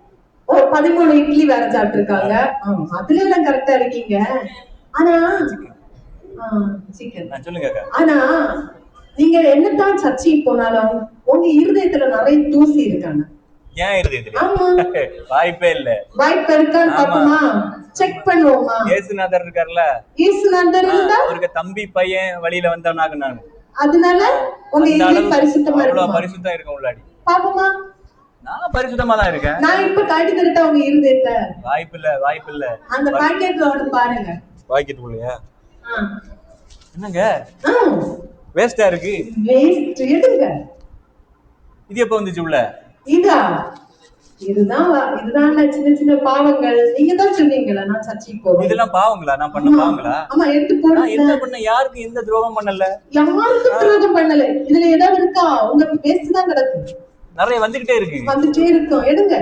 13 இட்லி வேற சாப்பிட்டு இருக்காங்க. அதுல எல்லாம் கரெக்டா இருக்கீங்க. ஆனா சிக்கன். சொல்லுங்க. ஆனா நீங்க என்னதான் சர்ச்சைக்கு போனாலும் உங்க இருதயத்துல நிறைய தூசி இருக்காங்க. ஏன் இருதயத்துல? வாய்ப்பே இல்ல. வாய்ப்பு இருக்கான்னு பாப்போமா? செக் பண்ணுவோமா? இயேசுநாதர் இருக்கார்ல, இயேசுநாதர் இருந்தா அவருக்கு தம்பி பையன் வழியில வந்தவனாக நான். அதனால உங்க இருதயம் பரிசுத்தமா இருக்கும். அவ்வளவு பரிசுத்தம் இருக்கும் உள்ளாடி. பாப்போமா? நான் பரிசுத்தமா தான் இருக்கேன். நான் இப்ப காட்டி தரட்டா உங்க இருதயத்தை? வாய்ப்பு இல்ல. அந்த பாக்கெட்ல ஒன்னு பாருங்க. பாக்கெட் உள்ளயா? என்னங்க வேஸ்டா இருக்கு? வேஸ்ட் எடுங்க. இது எப்ப வந்துச்சு உள்ள? இதுதான் சின்ன சின்ன பாவங்கள். நீங்க தான் சொன்னீங்களா நான் சர்ச்சைக்கு போவேன். இதெல்லாம் பாவங்களா? நான் பண்ண பாவங்களா? ஆமா, எடுத்து போடுங்க. நான் என்ன பண்ண? யாருக்கு எந்த துரோகம் பண்ணல. யாருக்கும் துரோகம் பண்ணல. இதுல ஏதாவது இருக்கா? உங்க வேஸ்ட் தான் கிடக்கு. நிறைய வந்துட்டே இருக்கும். எடுங்க,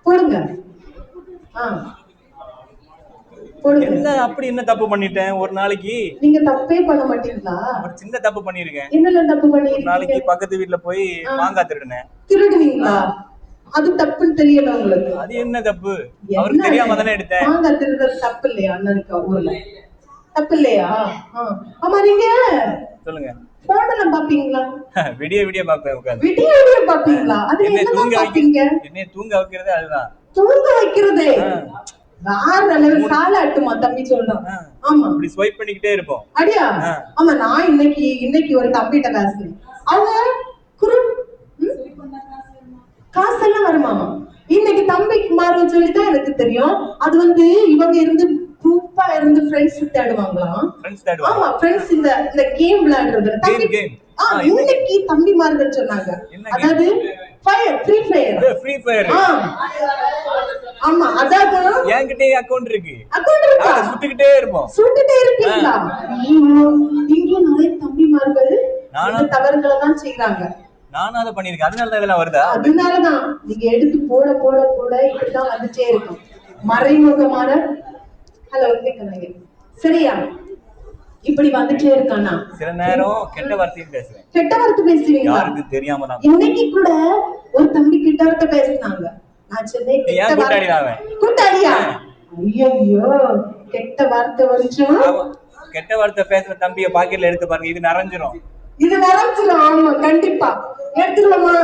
போடுங்க. என்ன அப்படி என்ன தப்பு பண்ணிட்டேன்? ஒரு நாளைக்கு நீங்க தப்பே பண்ண மாட்டீங்களா? ஒரு சின்ன தப்பு பண்ணிருக்கேன். என்னல தப்பு பண்ணீங்க? ஒரு நாளைக்கு பக்கத்து வீட்ல போய் மாங்காய் திருடுனேன். திருடுனீங்களா? அது தப்புன்னு தெரியல உங்களுக்கு? அது என்ன தப்பு? அவருக்கு தெரியாம தானே எடுத்தேன். மாங்காய் திருடுறது தப்பு இல்லையா? அண்ணனுக்கு ஊர்ல தப்பு இல்லையா? ஆமா, நீங்க சொல்லுங்க. போன்ல பாப்பீங்களா? விடிய பாப்பேன். உட்கார்ந்து விடிய பாப்பீங்களா? அது என்ன பாப்பீங்க? என்ன தூங்க வைக்கிறது? அதுதான் தூங்க வைக்கிறதே. வேற லெவல். கால அட்டுமா தம்பி சொல்றோம். ஆமா, இப்படி ஸ்வைப் பண்ணிக்கிட்டே இருப்போம். அடியா? ஆமா, நான் இன்னைக்கு ஒரு தம்பிட்ட பேசுறேன். அவங்க காசெல்லாம் வருமாமா. இன்னைக்கு தம்பிக்கு மாறுன்னு சொல்லிதான் எனக்கு தெரியும். அது வந்து இவங்க இருந்து குரூப்பா இருந்து ஃப்ரெண்ட்ஸ் தேடுவாங்களாம். ஆமா, ஃப்ரெண்ட்ஸ் இந்த கேம் விளையாடுறது. இன்னைக்கு தம்பி மாறுன்னு சொன்னாங்க. அதாவது ஃப்ரீ ஃபயர். ஆமா, அதாவது என்கிட்ட அக்கவுண்ட் இருக்கு. சுட்டுக்கிட்டே இருப்பீங்களா? இங்க நிறைய தம்பிமார்கள் தவறுகளை தான் செய்யறாங்க. நானும் அதை பண்ணிருக்கேன். அதனால இதெல்லாம் வருதா? அதனாலதான் நீங்க எடுத்து போட இப்படிதான் வந்துட்டே இருக்கும். மறைமுகமான சரியா? இப்படி வந்துட்டே இருக்கானா? சில நேரம் கெட்ட வார்த்தையும் பேசுவேன். கெட்ட வார்த்தை பேசுவீங்க? யாருக்கு தெரியாம தான். இன்னைக்கு கூட ஒரு தம்பி கெட்ட வார்த்தை பேசினாங்க. நான் சொன்னேன் ஏன் கெட்ட கூட்டாளி வார்த்தை. அவன்? கூட்டாளியா? ஐயோ கெட்ட வார்த்தை வந்துச்சும். கெட்ட வார்த்தை பேசுற தம்பிய பாக்கெட்ல எடுத்து பாருங்க, இது நிறைஞ்சிரும். இது நிறைஞ்சிரும். ஆமா கண்டிப்பா எடுத்துருவோமா?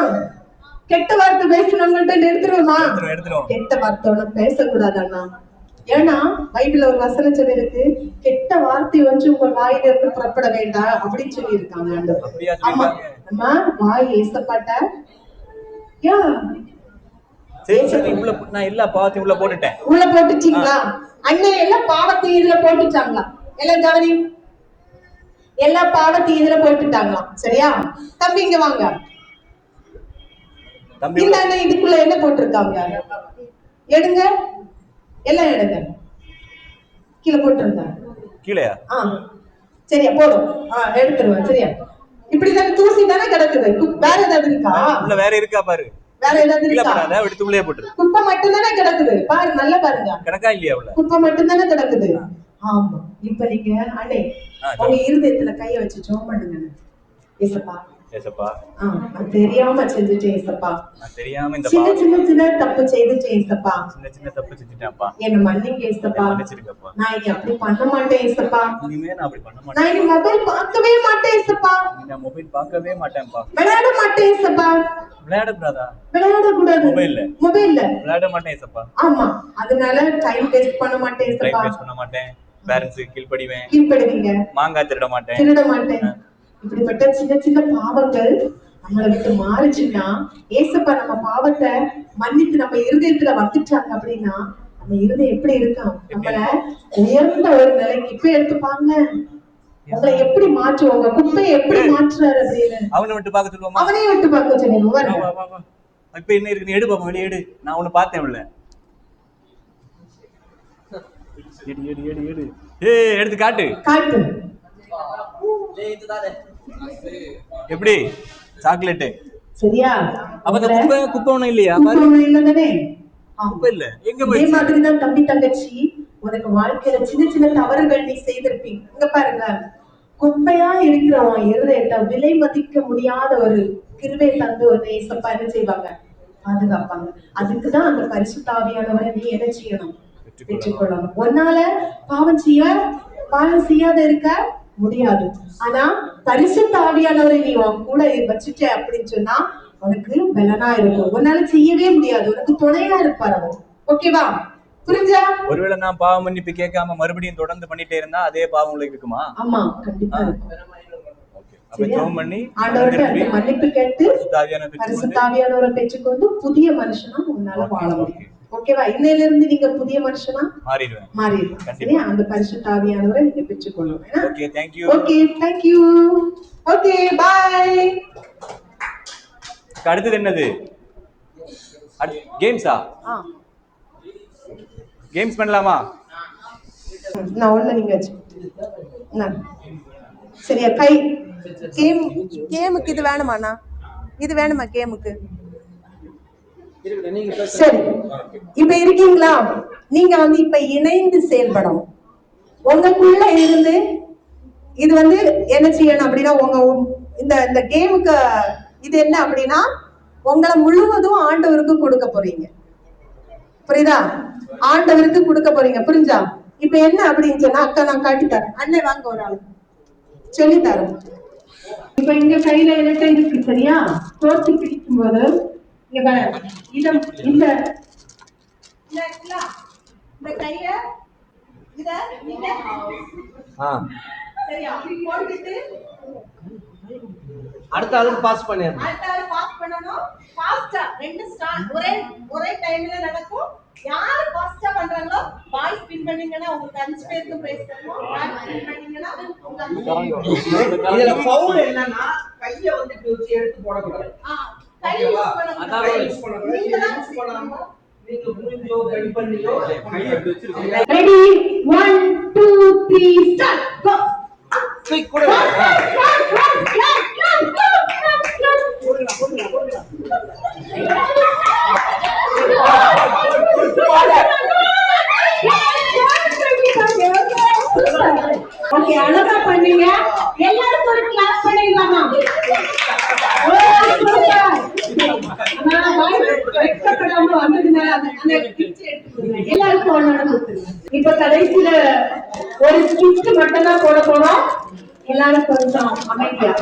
கெட்ட வார்த்தை பேசுனவங்கள்ட்ட எடுத்துருவோமா? எடுத்துரும். கெட்ட வார்த்தை பேசக்கூடாது அண்ணா. ஏன்னா பைபிள்ல ஒரு வசனம் சொல்லிருக்கு, கெட்ட வார்த்தை வந்து உங்க வாயில இருந்து புறப்பட வேண்டாம் அப்படின்னு சொல்லி இருக்காங்க. அப்படியா ஆமா சொல்லிருக்காங்க? அம்மா வாய் ஏசப்பாட்ட ஏன் சரி சரி, உள்ள நான் எல்லா பாவத்தையும் உள்ள போட்டுட்டேன். உள்ள போட்டுட்டீங்களா? அண்ணன் எல்லாம் பாவத்தையும் இதுல போட்டுட்டாங்களா? எல்லாம் கவனி, எல்லா பாவத்தையும் இதுல போட்டுட்டாங்களாம். சரியா? தம்பி இங்க வாங்க. தம்பி இந்த அண்ணன் இதுக்குள்ள என்ன போட்டிருக்காங்க? எடுங்க, எல்லாம் எடுங்க. கீழே போட்டிருங்க. கீழையா? சரியா போடும். எடுத்துருவேன். சரியா? இப்படிதானே தூசி தானே கிடக்குது. வேற ஏதாவது இருக்கா? உள்ள வேற இருக்கா பாரு. வேற ஏதாவது இருக்கா? எடுத்து உள்ளே போட்டுரு. குப்பை மட்டும் தானே கிடக்குது. பாரு நல்லா பாருங்க. கிடக்கா இல்லையா உள்ள? குப்பை மட்டும் தானே கிடக்குது. ஆமா. இப்ப நீங்க அண்ணே உங்க இருதயத்துல கைய வச்சு ஜெபம் பண்ணுங்க. ஏசப்பா ஏசப்பா, நான் தெரியாம செஞ்சுட்டேன் ஏசப்பா. நான் தெரியாம இந்த சின்ன தப்பு செய்துட்டேன் ஏசப்பா. சின்ன தப்பு செஞ்சுட்டேன்ப்பா. என்ன மன்னிங்க ஏசப்பா. மன்னிச்சிருக்கப்பா. நான் இனி அப்படி பண்ண மாட்டேன் ஏசப்பா. இனிமே நான் அப்படி பண்ண மாட்டேன். நான் இனி மொபைல் பார்க்கவே மாட்டேன் ஏசப்பா. நான் மொபைல் பார்க்கவே மாட்டேன்ப்பா. விளையாட மாட்டேன் ஏசப்பா. விளையாட கூடாதா? விளையாட கூடாது. மொபைல்ல விளையாட மாட்டேன் ஏசப்பா. ஆமா, அதனால டைம் வேஸ்ட் பண்ண மாட்டேன் ஏசப்பா. டைம் வேஸ்ட் பண்ண மாட்டேன். பேரண்ட்ஸ் கீழ்ப்படிவேன். கீழ்ப்படிவீங்க. மாங்காய் திருட மாட்டேன். இப்படிப்பட்ட சின்ன பாவங்கள் நம்மளை விட்டு மாறிச்சுன்னா, ஏசப்பா நம்ம பாவத்தை மன்னித்து நம்ம இருதயத்துல வந்துட்டாங்க அப்படின்னா நம்ம இருதயம் எப்படி இருக்கும்? நம்மள உயர்ந்த ஒரு நிலைக்கு இப்ப எடுத்துப்பாங்க. உங்களை எப்படி மாற்றுவாங்க? குப்பையை எப்படி மாற்றுறாரு அப்படின்னு அவனை விட்டு பார்க்க சொல்லுவோமா? அவனையும் விட்டு பார்க்க சொல்லுவோம். இப்ப என்ன இருக்கு? எடு பாப்பா, வெளியே எடு. நான் ஒண்ணு பார்த்தேன் உள்ள. எடுத்து காட்டு. எப்படி? சாக்லேட் சரியா? அப்ப குப்பை ஒண்ணும் இல்லையா? குப்பை இல்ல. எங்க போய் இதே மாதிரி தான் தம்பி தங்கச்சி உனக்கு வாழ்க்கையில சின்ன தவறுகள் நீ செய்திருப்பீங்க. இங்க பாருங்க, குப்பையா இருக்கிறவன் இருதயத்தை விலை மதிக்க முடியாத ஒரு கிருபை தந்து ஒரு ஏசப்பா என்ன செய்வாங்க? பாதுகாப்பாங்க. அதுக்குதான் அந்த பரிசுத்த ஆவியானவரை நீ என்ன செய்யணும்? பெற்றுக்கொள்ளணும். உன்னால பாவம் செய்யாத இருக்க முடியாது. ஆனா பரிசுத்த ஆவியானவரை நீ உன் கூட வச்சுட்ட அப்படின்னு சொன்னா உனக்கு பலனா இருக்கும். உன்னால செய்யவே முடியாது, உனக்கு துணையா இருப்பார் அவர். ஓகேவா? புரிஞ்சா? ஒருவேளை நான் பாவம் மன்னிப்பு கேட்காம மறுபடியும் தொடர்ந்து பண்ணிட்டே இருந்தா அதே பாவம் உங்களுக்கு இருக்குமா? ஆமா, கண்டிப்பா இருக்கும். மன்னிப்பு கேட்டு பரிசுத்த ஆவியானவரை பெற்றுக்கொண்டு புதிய மனுஷனா உன்னால வாழ முடியும். ஓகேவா? இன்னையில இருந்து நீங்க புதிய மனுஷனா மாறிடுவீங்க. சரியா? அந்த பரிசுத்த ஆவியானவரை நீங்க பெற்றுக்கொள்ளுங்க. Okay, thank you. Okay, thank you. Okay, bye. அடுத்து என்னது? கேம்ஸா? கேம்ஸ் பண்ணலாமா? நான் ஒண்ணு நீங்க சரியா? கை கேமுக்கு இது வேணுமாண்ணா? இது வேணுமா கேமுக்கு? சரி, இப்ப இருக்கீங்களா? நீங்க இப்ப இணைந்து செயல்படணும். உங்களுக்குள்ள இருந்து இது என்ன செய்யணும் அப்படின்னா, உங்க இந்த கேமுக்கு இது என்ன அப்படின்னா, உங்களை முழுவதும் ஆண்டவருக்கு கொடுக்க போறீங்க. புரியுதா? ஆண்டவருக்கு கொடுக்க போறீங்க. புரிஞ்சா? இப்ப என்ன அப்படின்னு சொன்னா, அக்கா நான் காட்டி தரேன். அண்ணன் வாங்க ஒரு ஆள் சொல்லி தரேன். இப்ப இங்க கையில என்ன இருக்கு? சரியா? தோற்றி பிடிக்கும் போது இங்க இந்த கைய இத நீங்க சரியா போட்டுட்டு அடுத்த ஆளுக்கு பாஸ் பண்ணிடணும். அடுத்த ஆளு பாஸ் பண்ணனும். ஃபாஸ்டா ரெண்டு ஸ்டார்ட் ஒரே டைம்ல நடக்கும். யாரு ஃபாஸ்டா பண்றாங்களோ பாய் ஸ்பின் பண்ணீங்கன்னா உங்களுக்கு 5 பேருக்கு பிரைஸ் தருவோம். பாய் ஸ்பின் பண்ணீங்கன்னா உங்களுக்கு இதுல ஃபவுல் என்னன்னா கைய தூக்கி எடுத்து போட கூடாது. கை யூஸ் பண்ணணும். நீங்க தான் யூஸ் பண்ணணும். நீங்க புரிஞ்சோ கட் பண்ணியோ கைய வச்சிருக்கீங்க. ரெடி 1 2 3 ஸ்டார்ட் கோ. குயிக் கூட ஓகே, அழகா பண்ணீங்க. எல்லாரும் ஒரு கிளாஸ் பண்ணிடலாமா? வெட்கப்படாம வந்தது அதனால அந்த picture எடுத்து கொடுங்க. எல்லாருக்கும் ஒண்ணு கொடுத்துருங்க. இப்ப கடைசியில ஒரு ஸ்கிட் மட்டும் தான் போட போறோம். எல்லாரும் கொஞ்சம் அமைதியா.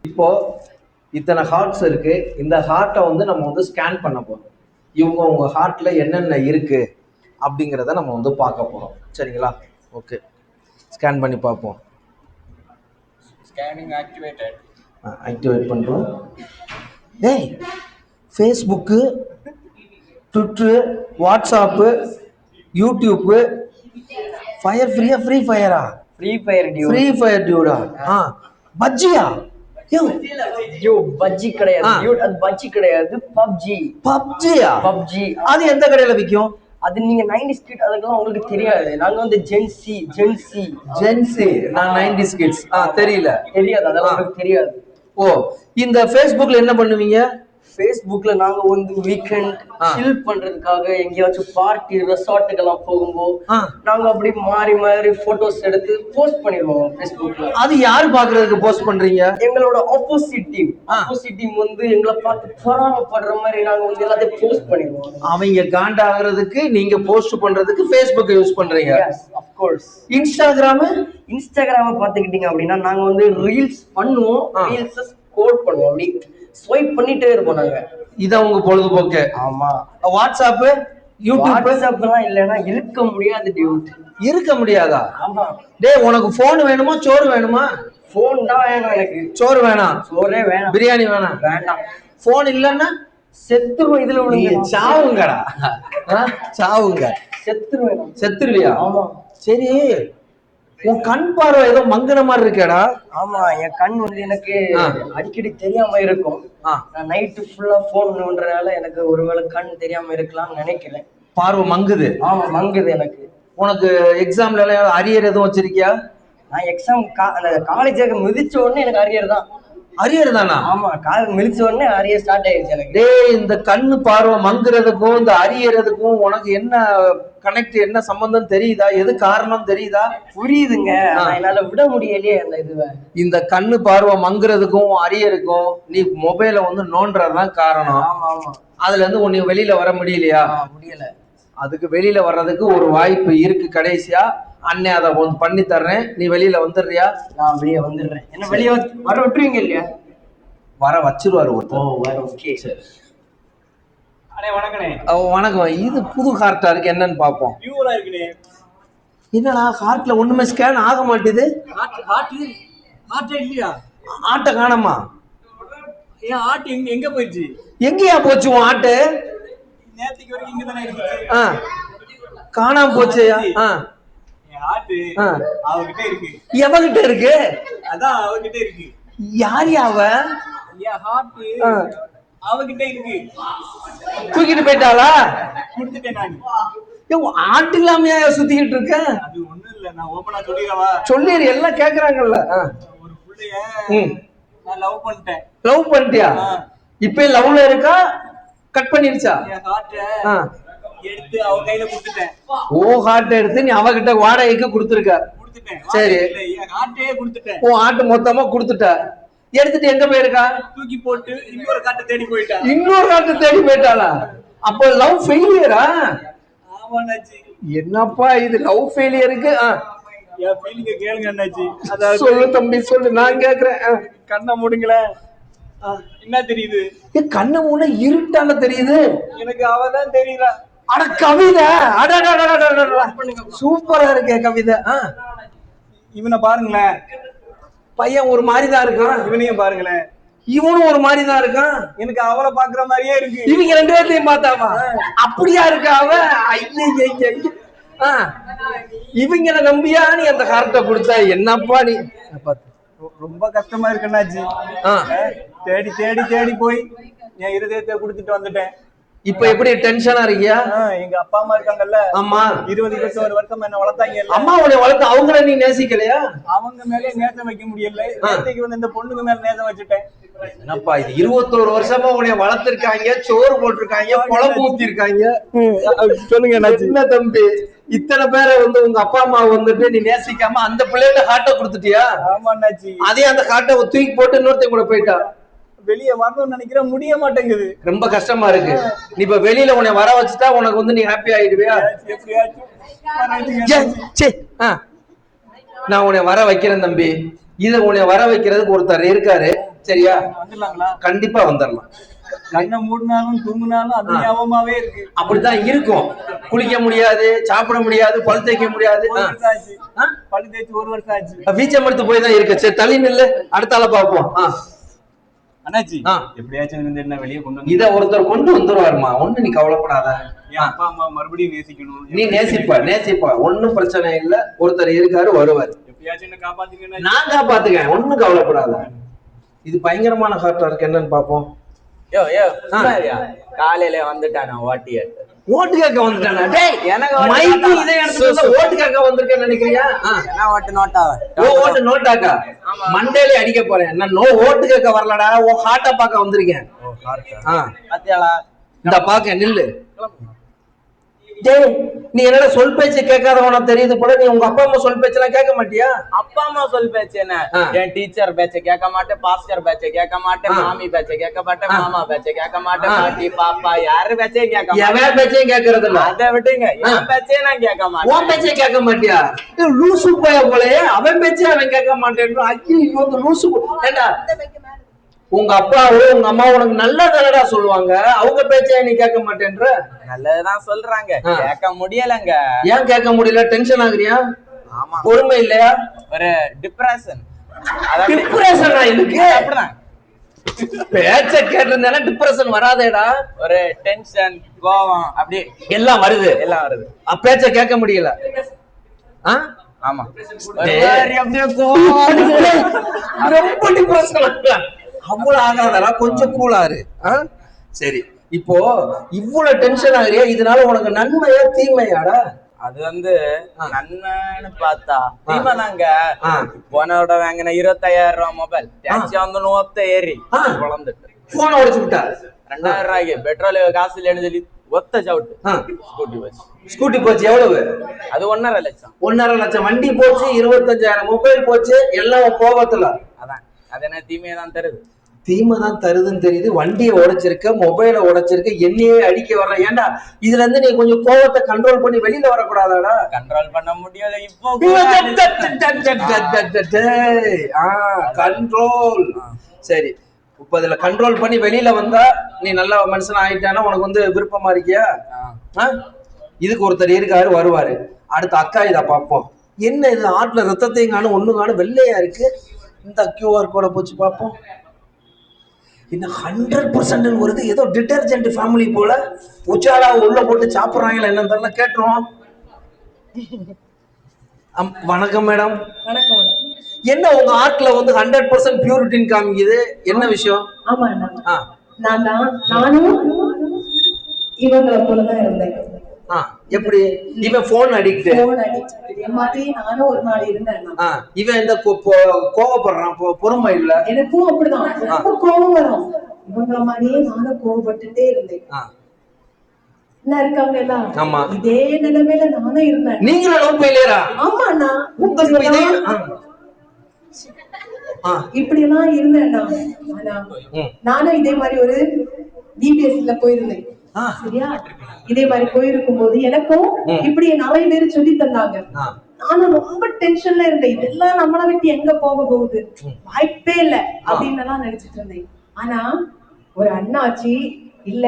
இப்போ இத்தனை ஹார்ட்ஸ் இருக்கு. இந்த ஹார்ட்டை வந்து நம்ம வந்து ஸ்கேன் பண்ண போறோம். இவங்க உங்க ஹார்ட்ல என்னென்ன இருக்கு அப்படிங்கிறத நம்ம வந்து பார்க்க போறோம். சரிங்களா? ஓகே, ஸ்கேன் பண்ணி பார்ப்போம். Scanning activated. ஆக்டிவேட் பண்ணுறோம். டேய், Facebook, Twitter, WhatsApp, YouTube, fire ஃப்ரீயா? ஃப்ரீ ஃபயரா? ஃப்ரீ ஃபயர் டியூ. ஃப்ரீ ஃபயர் டியூடா? பஜ்ஜியா? யோ பஜ்ஜி கிடையாது டியூட், அது பஜ்ஜி கிடையாது, பப்ஜி. பப்ஜியா? பப்ஜி அது எந்த கடையில விற்கும்? அது நீங்க 90s கிட், அதுக்கெல்லாம் உங்களுக்கு தெரியாது. நாங்க வந்து ஜென்சி. ஜென்சி. நான் 90s கிட்ஸ். தெரியல. தெரியாது, அதெல்லாம் உங்களுக்கு தெரியாது. ஓ, இந்த ஃபேஸ்புக்ல என்ன பண்ணுவீங்க? ஃபேஸ்புக்ல நாங்க வந்து வீக்கெண்ட் சில் பண்றதுக்காக எங்கேயாச்சும் பார்ட்டி ரெசார்ட்டுக்கெல்லாம் போகும்போது நாங்க அப்படி மாறி மாறி போட்டோஸ் எடுத்து போஸ்ட் பண்ணிடுவோம் ஃபேஸ்புக்ல. அது யாரு பாக்குறதுக்கு போஸ்ட் பண்றீங்க? எங்களோட ஆப்போசிட் டீம் வந்து எங்களை பார்த்து பொறாமப்படுற மாதிரி நாங்க வந்து எல்லாத்தையும் போஸ்ட் பண்ணிடுவோம். அவங்க காண்டாகிறதுக்கு நீங்க போஸ்ட் பண்றதுக்கு ஃபேஸ்புக் யூஸ் பண்றீங்க. Of course. இன்ஸ்டாகிராம பாத்துக்கிட்டீங்க அப்படின்னா நாங்க வந்து ரீல்ஸ் பண்ணுவோம். ரீல்ஸ் ஸ்க்ரோல் பண்ணுவோம், அப்படி ஸ்வைப் பண்ணிட்டே இருப்போம் நாங்க. இத உங்க பொழுதுபோக்கு. ஆமா. வாட்ஸ்அப், யூடியூப் எல்லாம் இல்லைன்னா இருக்க முடியாது டியூட். இருக்க முடியாதா? ஆமா. டேய், உனக்கு போன் வேணுமா சோறு வேணுமா? போன் தான் வேணும் எனக்கு. சோறு வேணாம். சோறே வேணாம். பிரியாணி வேணாம். வேண்டாம். போன் இல்லன்னா செத்துருவோம். இதுல விழுந்து சாவுங்கடா. சாவுங்க. செத்துருவேன். செத்துருவியா? ஆமா. சரி, உன் கண் பார்வை ஏதோ மங்குன மாதிரி இருக்கேடா. ஆமா, என் கண் வந்து எனக்கு அடிக்கடி தெரியாம இருக்கும். நான் நைட்டு ஃபுல்லா போன் நோன்றனால எனக்கு ஒருவேளை கண் தெரியாம இருக்கலாம்னு நினைக்கிறேன். பார்வை மங்குது? ஆமா, மங்குது எனக்கு. உனக்கு எக்ஸாம்ல எல்லாம் அரியர் எதுவும் வச்சிருக்கியா? நான் எக்ஸாம் காலேஜுக்கு மிதிச்ச உடனே எனக்கு அரியர் தான். அரியர் தானா? ஆமா, காலேஜ் மிதிச்ச உடனே அரியர் ஸ்டார்ட் ஆயிடுச்சு எனக்கு. டேய், இந்த கண்ணு பார்வை மங்குறதுக்கும் இந்த அரியறதுக்கும் உனக்கு என்ன கனெக்ட், என்ன சம்பந்தம் தெரியுதா? எது காரணம் தெரியுதா? புரியுதுங்க, என்னால விட முடியலையே அந்த இதுவை. இந்த கண்ணு பார்வை மங்குறதுக்கும் அரியருக்கும் நீ மொபைல வந்து நோன்றதுதான் காரணம். ஆமா ஆமா. அதுல இருந்து உன்னை வெளியில வர முடியலையா? முடியல. அதுக்கு வெளியில வர்றதுக்கு ஒரு வாய்ப்பு இருக்கு. கடைசியா அண்ணே அதை பண்ணி தர்றேன், நீ வெளியில வந்துடுறியா? நான் வெளியே வந்துடுறேன். என்ன வெளியே வர விட்டுருவீங்க இல்லையா? வர வச்சிருவாரு ஒருத்தர். வர. ஓகே சரி. வணக்கம். இது புது ஹார்ட்டா இருக்கு, என்னன்னு பாப்போம். என்னடா ஹார்ட்ல ஒண்ணுமே ஸ்கேன் ஆக மாட்டேது. ஆட்டை காணமா? எங்க போயிடுச்சு? எங்கயா போச்சு உன் ஆட்டு? நேத்துக்கு வரைக்கும் இங்க தானே இருந்துச்சு. காணாம போச்சு. ஆட்டு அவகிட்ட இருக்கு. எவகிட்ட இருக்கு? அதான் அவகிட்ட இருக்கு. யார் அவ? என் ஹார்ட் அவகிட்ட இருக்கு. தூக்கிட்டு போயிட்டாளா? கொடுத்துட்டேன் நான். ஆட்டு இல்லாமையா சுத்திக்கிட்டு இருக்க? அது ஒண்ணும் இல்ல, நான் ஓபனா சொல்லிடவா? சொல்லிரு, எல்லாம் கேக்குறாங்கல்ல. ஒரு புள்ளைய நான் லவ் பண்ணிட்டேன். லவ் பண்ணிட்டியா? இப்ப லவ்ல இருக்கா? கட் பண்ணிருச்சா? என் ஹார்ட்ட எடுத்து அவ கையில கொடுத்துட்டேன். ஓ, ஹார்ட் எடுத்து நீ அவகிட்ட வாடகைக்கு கொடுத்துருக்க? கொடுத்துட்டேன். சரி, என் ஹார்ட்டே கொடுத்துட்டேன். ஓ, ஆட்டு மொத்தமா கொடுத்துட்ட. எடுத்துட்டு எங்க போயிருக்கா? தூக்கி போட்டு இன்னொரு காட்டை தேடி போயிட்டா. இன்னொரு காட்டை தேடி போயிட்டாளா? அப்ப லவ் ஃபெயிலியரா? ஆமாண்ணாச்சி. என்னப்பா இது லவ் ஃபெயிலியருக்கு? என் ஃபீலிங்க கேளுங்க அண்ணாச்சி. சொல்லு தம்பி, சொல்லு, நான் கேக்குறேன். கண்ணை மூடுங்களேன். என்ன தெரியுது? கண்ணை மூணு இருட்டான தெரியுது. எனக்கு அவதான் தெரியல. அட கவிதை, சூப்பரா இருக்கே கவிதை. இவனை பாருங்களேன், பையன் ஒரு மாதிரிதான் இருக்கான். இவனையும் பாருங்களேன், இவனும் ஒரு மாதிரிதான் இருக்கான். எனக்கு அவளை பாக்குற மாதிரியே இருக்கு. இவங்க ரெண்டு பேர்த்தையும் பார்த்தாமா அப்படியா இருக்கா அவ? இவங்களை நம்பியா நீ அந்த ஹார்ட்டை கொடுத்த? என்னப்பா நீ ரொம்ப கஷ்டமா இருக்குன்னாச்சு. தேடி தேடி தேடி போய் என் இருதயத்தை கொடுத்துட்டு வந்துட்டேன். இப்ப எப்படி டென்ஷனா இருக்கியா? எங்க அப்பா அம்மா இருக்காங்கல்ல, ஆமா 20-21 வருஷம் என்ன வளர்த்தாங்க. அம்மா உன்னை வளர்த்து அவங்கள நீ நேசிக்கலையா? அவங்க மேலே நேசம் வைக்க முடியல. நேத்தைக்கு வந்து இந்த பொண்ணுக்கு மேல நேசம் வச்சுட்டேன். என்னப்பா இது 21 வருஷமா உன்னை வளர்த்திருக்காங்க, சோறு போட்டிருக்காங்க, குழம்பு ஊத்தி இருக்காங்க. சொல்லுங்க என்ன தம்பி இத்தனை பேரை வந்து உங்க அப்பா அம்மா வந்துட்டு நீ நேசிக்காம அந்த பிள்ளைல ஹார்ட்டை கொடுத்துட்டியா? ஆமா அண்ணாச்சி. அதே அந்த ஹார்ட்டை தூக்கி போட்டு இன்னொருத்தையும் கூட போயிட்டா. வெளியே வரணும்னு நினைக்கிறேன், முடிய மாட்டேங்குது. ரொம்ப கஷ்டமா இருக்கு. நீ இப்ப வெளியில உன்னை வர வச்சுட்டா உனக்கு வந்து நீ ஹாப்பி ஆயிடுவியா? நான் உன்னை வர வைக்கிறேன் தம்பி. இத உன்னை வர வைக்கிறதுக்கு ஒருத்தர் இருக்காரு, சரியா? வந்துடலாங்களா? கண்டிப்பா வந்துடலாம். கண்ணை மூடினாலும் தூங்கினாலும் அது ஞாபகமாவே இருக்கு. அப்படித்தான் இருக்கும். குளிக்க முடியாது, சாப்பிட முடியாது, பல் தேய்க்க முடியாது. பல்லு தேய்ச்சி 1 வருஷம் ஆச்சு. வீச்சம் எடுத்து போய் தான் இருக்கு. சரி தள்ளி நில்லு, அடுத்த ஆளை பார்ப்போம். அண்ணாச்சி எப்படியாச்சும் இருந்து என்ன வெளியே கொண்டு இத ஒருத்தர் கொண்டு வந்துருவாருமா, ஒண்ணு நீ கவலைப்படாத. என் அப்பா அம்மா மறுபடியும் நேசிக்கணும். நீ நேசிப்பா, ஒண்ணும் பிரச்சனை இல்ல. ஒருத்தர் இருக்காரு, வருவாரு. எப்படியாச்சும் என்ன காப்பாத்துங்க. நான் காப்பாத்துக்கேன், ஒண்ணும் கவலைப்படாத. இது பயங்கரமான ஹார்ட்டா இருக்கு, என்னன்னு பாப்போம். காலையில வந்துட்டானா ஓட்டிய ஓட்டு கேட்க வந்துட்டானா? டேய் எனக்கு மைக்கு இதே இடத்துல ஓட்டு கேட்க வந்திருக்கேன்னு நினைக்கிறியா? என்ன ஓட்டு நோட்டா? ஓட்டு நோட்டாக்கா? மண்டேலே அடிக்க போறேன். நான் ஓட்டு கேட்க வரலடா, உன் ஹார்ட்டை பார்க்க வந்திருக்கேன். பாத்தியாளா? இந்த பாக்க நில்லு. டேய் நீ என்னடா சொல் பேச்சு கேட்காதவனா தெரியுது போல. நீ உங்க அப்பா அம்மா சொல் பேச்செல்லாம் கேட்க மாட்டியா? அப்பா அம்மா சொல் பேச்சு என்ன? என் டீச்சர் பேச்ச கேட்க மாட்டேன், பாஸ்டர் பேச்ச கேட்க மாட்டேன், மாமி பேச்ச கேட்க மாட்டேன், மாமா பேச்ச கேட்க மாட்டேன், பாட்டி பாப்பா யாரு பேச்சையும் கேட்க மாட்டேன். எவன் பேச்சையும் கேட்கறது இல்ல. அதை விட்டுங்க, என் பேச்சே நான் கேட்க மாட்டேன். உன் பேச்சே கேட்க மாட்டியா? லூசு போய போலயே அவன் பேச்சே அவன் கேட்க மாட்டேன். ஐயோ இந்த லூசு. ஏண்டா உங்க அப்பாவோ உங்க அம்மா உனக்கு நல்லதா சொல்லுவாங்க, அவங்க பேச்சே நீ கேட்க மாட்டேன்ற? நல்லதுதான் சொல்றாங்க, கேட்க முடியலங்க. ஏன் கேட்க முடியல? டென்ஷன் ஆகுறியா? ஆமா. பொறுமை இல்லையா? ஒரு டிப்ரெஷன். டிப்ரெஷனா இருக்கு? அப்படிதான். பேச்ச கேட்டிருந்தா டிப்ரெஷன் வராதேடா. ஒரு டென்ஷன், கோவம் அப்படி எல்லாம் வருது. பேச்ச கேட்க முடியல. ஆமா. ரொம்ப டிப்ரெஷன். அவ்வளவு ஆகாதடா, கொஞ்சம் கூலாரு. சரி இப்போ இவ்வளவு டென்ஷன் ஆகுறியா? இதனால உனக்கு நன்மையா தீமையாடா? அது வந்து நன்மைன்னு பார்த்தா தீமைதாங்க. போனோட வாங்கின 25,000 ரூபாய் மொபைல் வந்து 100 ஏறி குழந்துட்டு போன உடைச்சு விட்டா. 2000 ரூபாய்க்கு பெட்ரோல் காசுல எழுதி ஒத்த சவுட்டு ஸ்கூட்டி போச்சு. ஸ்கூட்டி போச்சு. எவ்வளவு? அது 1.5 லட்சம். 1.5 லட்சம் வண்டி போச்சு, 25,000 மொபைல் போச்சு, எல்லாம் கோபத்துல. அதான் அது என்ன தீமையை தருது. தீமை தான் தருதுன்னு தெரியுது. வண்டியை உடைச்சிருக்க, மொபைலை உடைச்சிருக்க, என்னையே அடிக்க வர்ற. ஏண்டா இதுல இருந்து நீ கொஞ்சம் கோபத்தை கண்ட்ரோல் பண்ணி வெளியில வரக்கூடாதாடா? கண்ட்ரோல் பண்ண முடியல இப்போ. கண்ட்ரோல். சரி இப்ப இதுல கண்ட்ரோல் பண்ணி வெளியில வந்தா நீ நல்ல மனுஷன் ஆயிட்டானா உனக்கு வந்து விருப்பமா இருக்கியா? இதுக்கு ஒருத்தர் இருக்காரு, வருவாரு. அடுத்த அக்கா இதை பார்ப்போம். என்ன இது ஆட்டுல ரத்தத்தையும் காணும், ஒண்ணு காணும், வெள்ளையா இருக்கு. இந்த QR கோட போச்சு பார்ப்போம். இன்னும் 100% வருது. ஏதோ டிட்டர்ஜென்ட் ஃபேமிலி போல. உச்சாலா உள்ள போட்டு சாப்பிடுறாங்களா என்னன்னு தெரியல, கேட்டுருவோம். வணக்கம் மேடம். வணக்கம். என்ன உங்க ஆட்ல வந்து 100% பியூரிட்டின்னு காமிக்குது, என்ன விஷயம்? ஆமா நானும் இவங்களை போலதான் இருந்தேன். எப்படி? இவன் போன் அடிக்ட் மாதிரி நானும் ஒரு நாள் இருந்தேன். இவன் இந்த கோவப்படுறான், பொறுமை இல்ல. எனக்கும் அப்படிதான் ரொம்ப கோவம் வரும். இவங்கள மாதிரியே நானும் கோவப்பட்டுட்டே இருந்தேன். என்ன இருக்காங்க எல்லாம் இதே நிலைமையில நானும் இருந்தேன். நீங்களும் லவ் ஃபெயிலியரா? ஆமா அண்ணா, இப்படி எல்லாம் இருந்தேன். நானும் இதே மாதிரி ஒரு DBSல போயிருந்தேன். சரியா? இதே மாதிரி போயிருக்கும் போது எனக்கும் இப்படி நிறைய பேர் சொல்லி தந்தாங்க. நானும் ரொம்ப டென்ஷன்ல இருந்தேன். இதெல்லாம் நம்மளை விட்டு எங்க போக போகுது, வாய்ப்பே இல்ல அப்படின்னு எல்லாம் நினைச்சிட்டு இருந்தேன். ஆனா ஒரு அண்ணாச்சி இல்ல,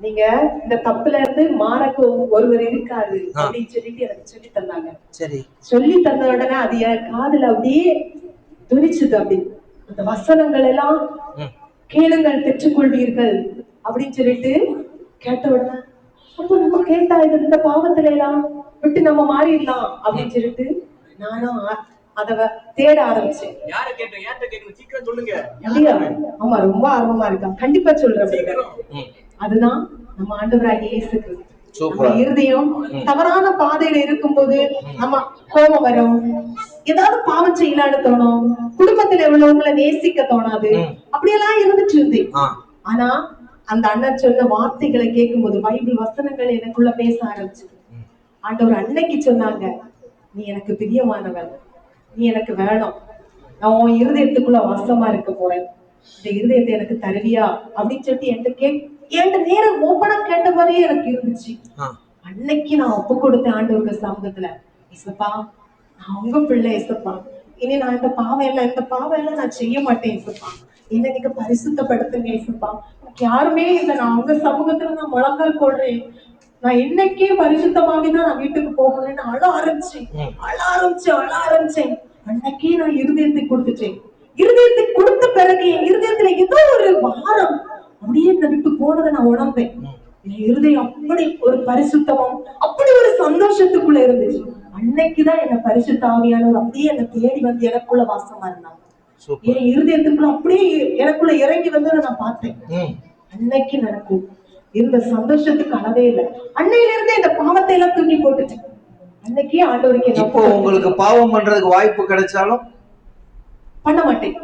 நீங்க இந்த தப்புல இருந்து மாறக்கு ஒருவர் இருக்காரு அப்படின்னு சொல்லிட்டு எனக்கு சொல்லி தந்தாங்க. சரி, சொல்லி தந்த உடனே அது என் காதுல அப்படியே துணிச்சுது. அப்படி அந்த வசனங்கள் எல்லாம் கேளுங்கள் பெற்றுக்கொள்வீர்கள் அப்படின்னு சொல்லிட்டு கேட்ட உடனே அப்ப நம்ம கேட்டா இது இந்த பாவத்துல எல்லாம் விட்டு நம்ம மாறிடலாம் அப்படின்னு சொல்லிட்டு நானும் அத தேட ஆரம்பிச்சேன். சீக்கிரம் சொல்லுங்க. ஆமா ரொம்ப ஆர்வமா இருக்கா, கண்டிப்பா சொல்றேன். அதுதான் நம்ம ஆண்டவராகிய இயேசு கிறிஸ்து. Super. நம்ம இருதயம் தவறான பாதையில இருக்கும்போது நம்ம கோபம் வரும், ஏதாவது பாவம் செய்யலான்னு தோணும், குடும்பத்துல உள்ளவங்களை நேசிக்க தோணாது, அப்படியெல்லாம் இருந்துட்டு இருந்தேன். ஆனா அந்த அண்ணன் சொன்ன வார்த்தைகளை கேட்கும்போது பைபிள் வசனங்கள் எனக்குள்ள பேச ஆரம்பிச்சது. ஆண்டவர் அன்னைக்கு சொன்னாங்க, நீ எனக்கு பிரியமானவன், நீ எனக்கு வேணும், நான் உன் இருதயத்துக்குள்ள வாசமா இருக்க போறேன், இந்த இருதயத்தை எனக்கு தருவியா அப்படின்னு சொல்லிட்டு என்கிட்ட நேரம் ஓப்பனா கேட்ட மாதிரியே எனக்கு இருந்துச்சு. அன்னைக்கு நான் ஒப்பு கொடுத்தேன் ஆண்டவருக்கு சமூகத்துல, இசப்பா நான் உங்க பிள்ளை இசப்பா, இனி நான் இந்த பாவம் எல்லாம் நான் செய்ய மாட்டேன் இசப்பா, என்ன நீங்க பரிசுத்தப்படுத்துங்க இசப்பா, யாருமே இல்லை, நான் உங்க சமூகத்துல நான் முழங்கால் போடுறேன், நான் இன்னைக்கே பரிசுத்தமாகி தான் நான் வீட்டுக்கு போகணும்னு அழ ஆரம்பிச்சேன். அன்னைக்கே நான் இருதயத்தை கொடுத்துட்டேன். இருதயத்தை கொடுத்த பிறகு என் இருதயத்துல ஏதோ ஒரு பாரம் அப்படியே இந்த விட்டு போனதை நான் உணர்ந்தேன். என் இருதயம் அப்படி ஒரு பரிசுத்தமும் அப்படி ஒரு சந்தோஷத்துக்குள்ள இருந்துச்சு. அன்னைக்குதான் என்ன பரிசுத்த ஆவியானவர் அப்படியே என்னை தேடி வந்து எனக்குள்ள வாசமா இருந்தாங்க. என் இருதயத்துக்குள்ள அப்படியே எனக்குள்ள இறங்கி வந்து நான் பார்த்தேன். அன்னைக்கு நடக்கும் இருந்த சந்தோஷத்துக்கு அளவே இல்லை. அன்னையில இருந்தே இந்த பாவத்தை எல்லாம் தூக்கி போட்டுச்சு. அன்னைக்கே ஆண்டவருக்கு இப்போ உங்களுக்கு பாவம் பண்றதுக்கு வாய்ப்பு கிடைச்சாலும் பண்ண மாட்டேன்.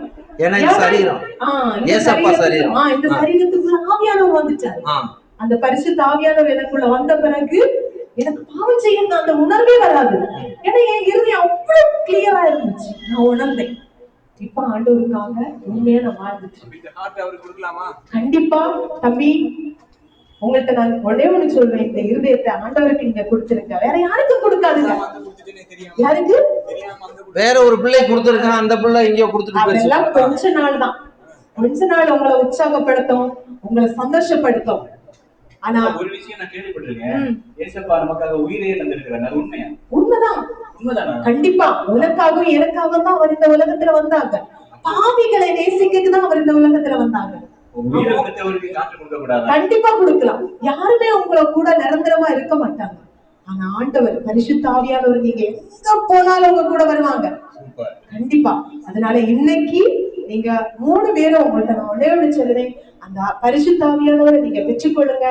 எனக்கு சரீரம் ஏசப்பா சரீரம் இந்த சரீரத்துக்குள்ள ஆவியானவர் வந்துட்டாரு. அந்த பரிசுத்த ஆவியானவர் எனக்குள்ள வந்த பிறகு எனக்கு பாவம் செய்ய அந்த உணர்வே வராது. ஏன்னா என் இருதயம் அவ்வளவு கிளியரா இருந்துச்சு, நான் உணர்ந்தேன். இப்ப ஆண்டவருக்காக உண்மையா நான் வாழ்ந்துட்டேன். கண்டிப்பா தம்பி, உங்கள்கிட்ட நான் ஒரே ஒண்ணு சொல்றேன், இந்த இருதயத்தை ஆண்டவருக்கு நீங்க கொடுத்துருங்க, வேற யாருக்கும் கொடுக்காதுங்க. யாருக்கு? வேற ஒரு பிள்ளை கொடுத்துருக்கேன், அந்த பிள்ளை இங்க கொடுத்துட்டு அதெல்லாம் கொஞ்ச நாள் தான், கொஞ்ச நாள் உங்களை உற்சாகப்படுத்தும், உங்களை சந்தோஷப்படுத்தும். ஆனா ஒரு விஷயம் நான் கேள்விப்பட்டிருக்கேன், ஏசப்பா நமக்காக உயிரையே தந்திருக்கிறாங்க. அது உண்மையா? உண்மைதான். கண்டிப்பா உனக்காகவும் எனக்காகவும் தான் அவர் இந்த உலகத்துல வந்தாங்க. பாவிகளை நேசிக்கதான் அவர் இந்த உலகத்துல வந்தாங்க. கண்டிப்பா கொடுக்கலாம். யாருமே உங்களை கூட நிரந்தரமா இருக்க மாட்டாங்க. ஆனா ஆண்டவர் பரிசுத்த ஆவியானவர் நீங்க எங்க போனாலும் உங்க கூட வருவாங்க கண்டிப்பா. அதனால இன்னைக்கு நீங்க 3 பேரும் உங்கள்ட்ட நான் ஒன்னே ஒண்ணு சொல்லுறேன், அந்த பரிசுத்த ஆவியானவரை நீங்க பெற்றுக்கொள்ளுங்க.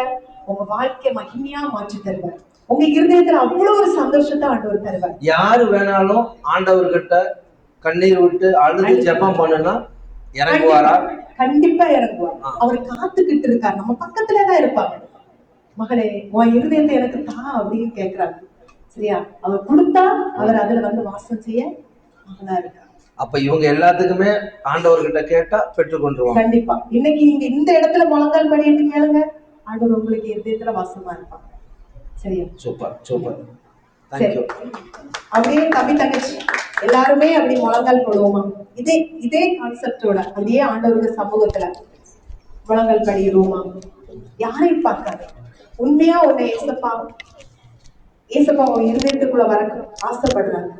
உங்க வாழ்க்கையை மகிமையா மாற்றி தருவார். உங்க இருதயத்துல அவ்வளவு ஒரு சந்தோஷத்தை ஆண்டவர் தருவார். யாரு வேணாலும் ஆண்டவர்கிட்ட கண்ணீர் விட்டு அழுது ஜெபம் பண்ணுனா இறங்குவாரா? கண்டிப்பா இறங்குவார். அவர் காத்துக்கிட்டு இருக்காரு, நம்ம பக்கத்துலதான் இருப்பாங்க. மகளே உன் இருதயத்தை எனக்கு தா அப்படின்னு கேட்கிறாரு. சரியா? அவர் கொடுத்தா அவர் அதுல வந்து வாசம் செய்ய மகளா இருக்காரு. அப்ப இவங்க எல்லாத்துக்குமே ஆண்டவர்கிட்ட கேட்டா பெற்றுக்கொண்டுருவாங்க. கண்டிப்பா. இன்னைக்கு நீங்க இந்த இடத்துல முழங்கால் பண்ணிட்டு கேளுங்க, ஆண்டவர் உங்களுக்கு இருதயத்துல வாசமா இருப்பாங்க. சரியா? Super super. தேங்க்யூ. அப்படியே தம்பி தங்கச்சி எல்லாருமே அப்படி முழங்கால் போடுவோமா? இதே கான்செப்டோட அப்படியே ஆண்டவருக்கு சமூகத்துல முழங்கால் படிடுவோமா? யாரையும் பார்க்காது, உண்மையா உன்னை ஏசப்பா உன் இருதயத்துக்குள்ள வர ஆசைப்படுறாங்க.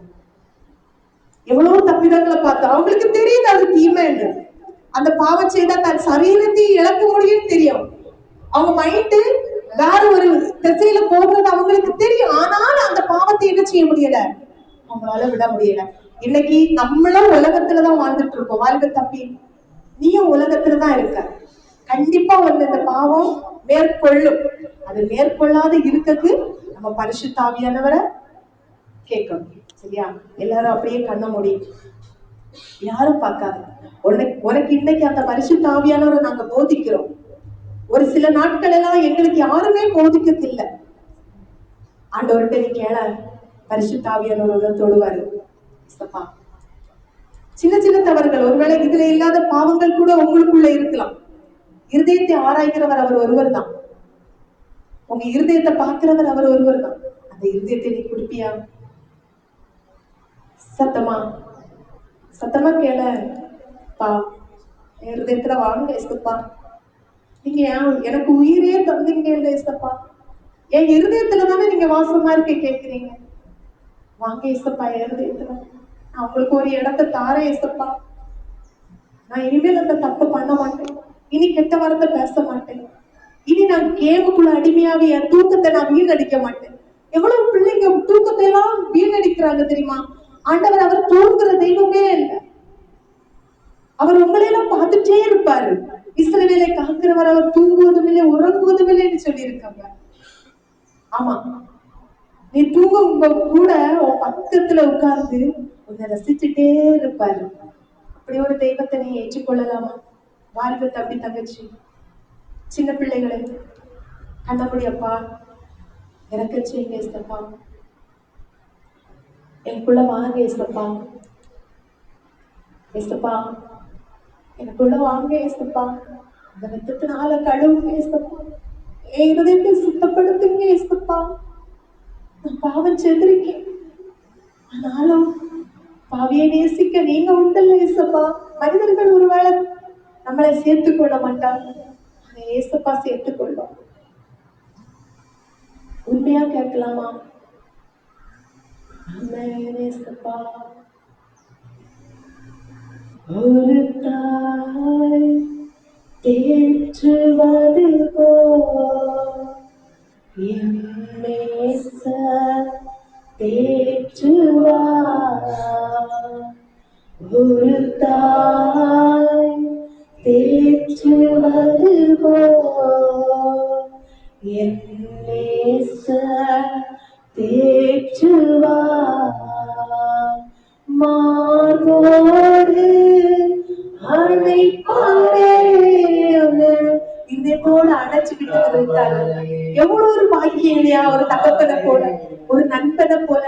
எவ்வளவு தப்பிதங்களை பார்த்து அவங்களுக்கு தெரியுது அது தீமைன்னு. அந்த பாவம் செய்தா தன் சரீரத்தை இழக்க முடியும்னு தெரியும். அவங்க மைண்டு வேற ஒரு திசையில போடுறது அவங்களுக்கு தெரியும். ஆனாலும் அந்த பாவத்தை என்ன செய்ய முடியல, அவங்களால விட முடியல. இன்னைக்கு நம்மளும் உலகத்துலதான் வாழ்ந்துட்டு இருக்கோம். வாழ்க்கை தப்பி நீயும் உலகத்துலதான் இருக்க. கண்டிப்பா வந்து இந்த பாவம் மேற்கொள்ளும். அது மேற்கொள்ளாத இருக்கிறது நம்ம பரிசுத்த ஆவியானவரை கேட்கணும். சரியா? எல்லாரும் அப்படியே கண்ண மூடி, யாரும் பார்க்காது. உனக்கு இன்னைக்கு அந்த பரிசுத்த ஆவியானவரை நாங்க போதிக்கிறோம். ஒரு சில நாட்கள் எல்லாம் எங்களுக்கு யாருமே போதிக்கிறது இல்லை. ஆண்டவர்கிட்ட நீ கேள, பரிசுத்த ஆவியானவரோட தொடுவாரு. சின்ன சின்ன தவறுகள், ஒருவேளை இதுல இல்லாத பாவங்கள் கூட உங்களுக்குள்ள இருக்கலாம். இருதயத்தை ஆராய்கிறவர் அவர் ஒருவர் தான். உங்க இருதயத்தை பார்க்கிறவர் அவர் ஒருவர் தான். அந்த இருதயத்தை நீ கொடுப்பியா? சத்தமா கேள, பா இருதயத்துல வாங்க ஏசப்பா, நீங்க எனக்கு உயிரே தந்தீங்க இல்ல ஏசப்பா, என் இருதயத்துல தானே நீங்க வாசமா இருக்க கேட்கிறீங்க. வாங்க ஏசப்பா இருதயத்துல, நான் உங்களுக்கு ஒரு இடத்தை தாரேன் ஏசப்பா. நான் இனிமேல் அந்த தப்பு பண்ண மாட்டேன், இனி கெட்ட வார்த்தை பேச மாட்டேன், இனி நான் கேமுக்குள்ள அடிமையாவே என் தூக்கத்தை நான் வீணடிக்க மாட்டேன். எவ்வளவு பிள்ளைங்க தூக்கத்தை எல்லாம் வீணடிக்கிறாங்க தெரியுமா? ஆண்டவர் அவர் தூங்குற தெய்வமே இல்லை. அவர் உங்களையெல்லாம் பார்த்துட்டே இருப்பாரு. இஸ்ரவேல் இஸ்ரவேலை காக்கிறவர் அவர் தூங்குவதும் இல்லை உறங்குவதும் இல்லைன்னு சொல்லியிருக்காங்க. ஆமா, நீ தூங்க கூட உன் பக்கத்துல உட்கார்ந்து உன்னை ரசிச்சுட்டே இருப்பாரு. அப்படி ஒரு தெய்வத்தை நீ ஏற்றுக்கொள்ளலாமா? வாழ்வு தம்பி தங்கச்சி, சின்ன பிள்ளைகளை கண்ணபடி அப்பா எனக்கு செய்யுங்க ஏசப்பா, எனக்குள்ள வாங்க ஏசப்பா, ஏசப்பா எனக்குள்ள வாங்க ஏசப்பா, அந்த ரத்தத்தினால கழுவுங்க ஏசப்பா, என் இருதயத்தை சுத்தப்படுத்துங்க ஏசப்பா. நான் பாவம் செய்திருக்கேன், ஆனாலும் பாவியை நேசிக்க நீங்க உண்டல்ல ஏசப்பா. மனிதர்கள் ஒருவேளை நம்மளை சேர்த்துக் கொள்ள மாட்டாங்க, ஆனா ஏசப்பா சேர்த்துக் கொள்ளும். உண்மையா கேட்கலாமா? ஏசப்பா, ஒரு தாய் தேற்றுவது போல் என் நேசர் தேற்றுவார். ஒரு தாய் தேற்றுவது போல் என் நேசர் தேற்றுவார். மார்போடு அணைப்பாரே, இதோட அணைச்சுக்கிட்டு இருக்காரு. எவ்வளவு ஒரு பாக்கியம் இல்லையா? ஒரு தகப்பனை போல, ஒரு நண்பனை போல.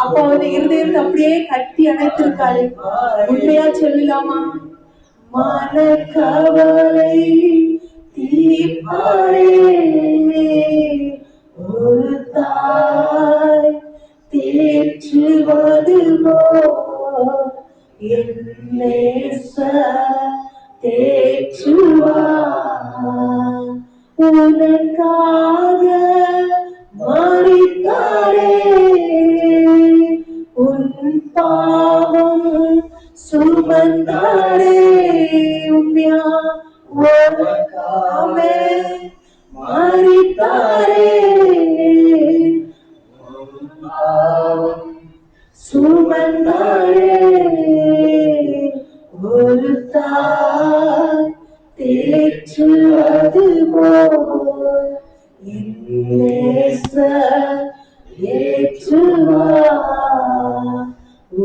அப்ப அவன் இருதயத்தை அப்படியே கட்டி அணைத்திருக்காரு. உண்மையா சொல்லலாமா? மனக்கவலை தீர்ப்பாரே, ஒரு தாய் தேற்றுவது போல் என் நேசர் தேற்றுவார். உனக்காக மரித்தாரே, உன் பாவம் சுமந்தாரே. உண்மையா? உனக்காக மரித்தாரே, உன் பாவம் சுமந்தாரே. ஒரு தாய் தேற்றுவது போல் என் நேசர் தேற்றுவார்.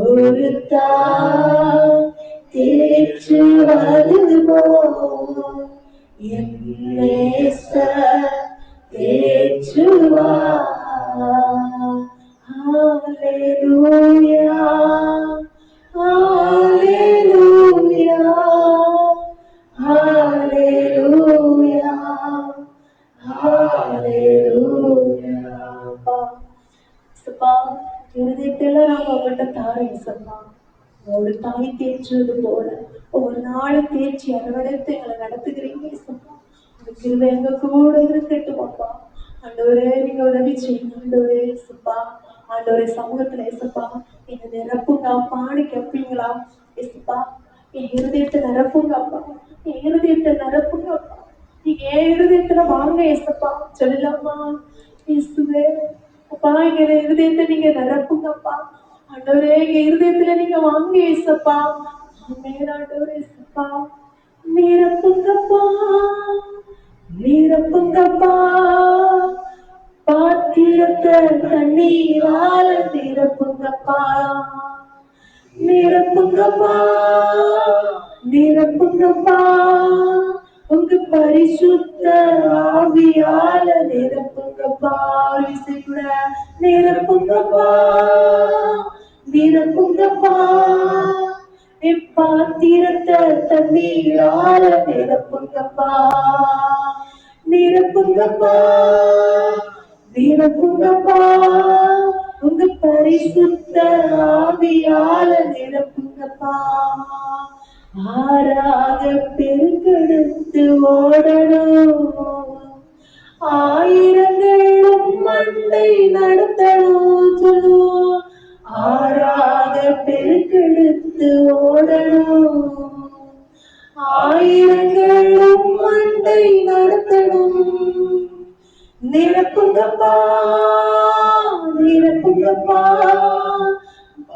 ஒரு தாய் தேற்றுவது போல் என் நேசர் தேற்றுவார். ஹல்லேலூயா, ஹல்லேலூயா, ஹல்லேலூயா, ஹல்லேலூயா. சப்பா, இருதயத்தெல்லாம் நாங்க உங்கள்கிட்ட தாரோம் சப்பா. ஒரு தாய் தேய்ச்சது போல ஒவ்வொரு நாளும் தேய்ச்சி அரவணைத்து எங்களை நடத்துகிறீங்க சப்பா. உங்களுக்கு எங்க கூட இருக்கட்டும் அப்பா. ஆண்டவரே, நீங்க உதவி செய்யுங்க ஆண்டவரே சப்பா. ஆண்டவரே, சமூகத்துல ஏசப்பா என்ன நிரப்புங்க அப்பான்னு கேட்பீங்களா ஏசப்பா? என் இருதயத்தை நிரப்புங்க அப்பா, என் இருதயத்தை நிரப்புங்க அப்பா. நீங்க என் இருதயத்துல வாங்க ஏசப்பா சொல்லலாமா? இயேசுவே அப்பா, எங்க இருதயத்தை நீங்க நிரப்புங்கப்பா. ஆண்டவரே, எங்க இருதயத்துல நீங்க வாங்க ஏசப்பா. ஆமென் ஆண்டவரே ஏசப்பா. நிரப்புங்கப்பா, நிரப்புங்கப்பா, பாத்திரத்தை தண்ணீரால நிரப்புங்கப்பா, நிரப்புங்கப்பா, நிரப்புங்கப்பா. உங்க பரிசுத்த ஆவியால நிரப்புங்கப்பா. கூட நிரப்புங்கப்பா, நிரப்புங்கப்பா. என் பாத்திரத்தை தண்ணீரால நிரப்புங்கப்பா, நிரப்புங்கப்பா, நிரப்புங்கப்பா. உங்க பரிசுத்த ஆவியால நிரப்புங்கப்பா. ஆறாக பெருக்கெடுத்து ஓடணும், ஆயிரங்களும் மண்டை நடத்தணும் சொல்லுவோம். ஆறாக பெருக்கெடுத்து ஓடணும், ஆயிரங்களும் மண்டை நடத்தணும். நிரப்புங்கப்பா, நிரப்புங்கப்பா.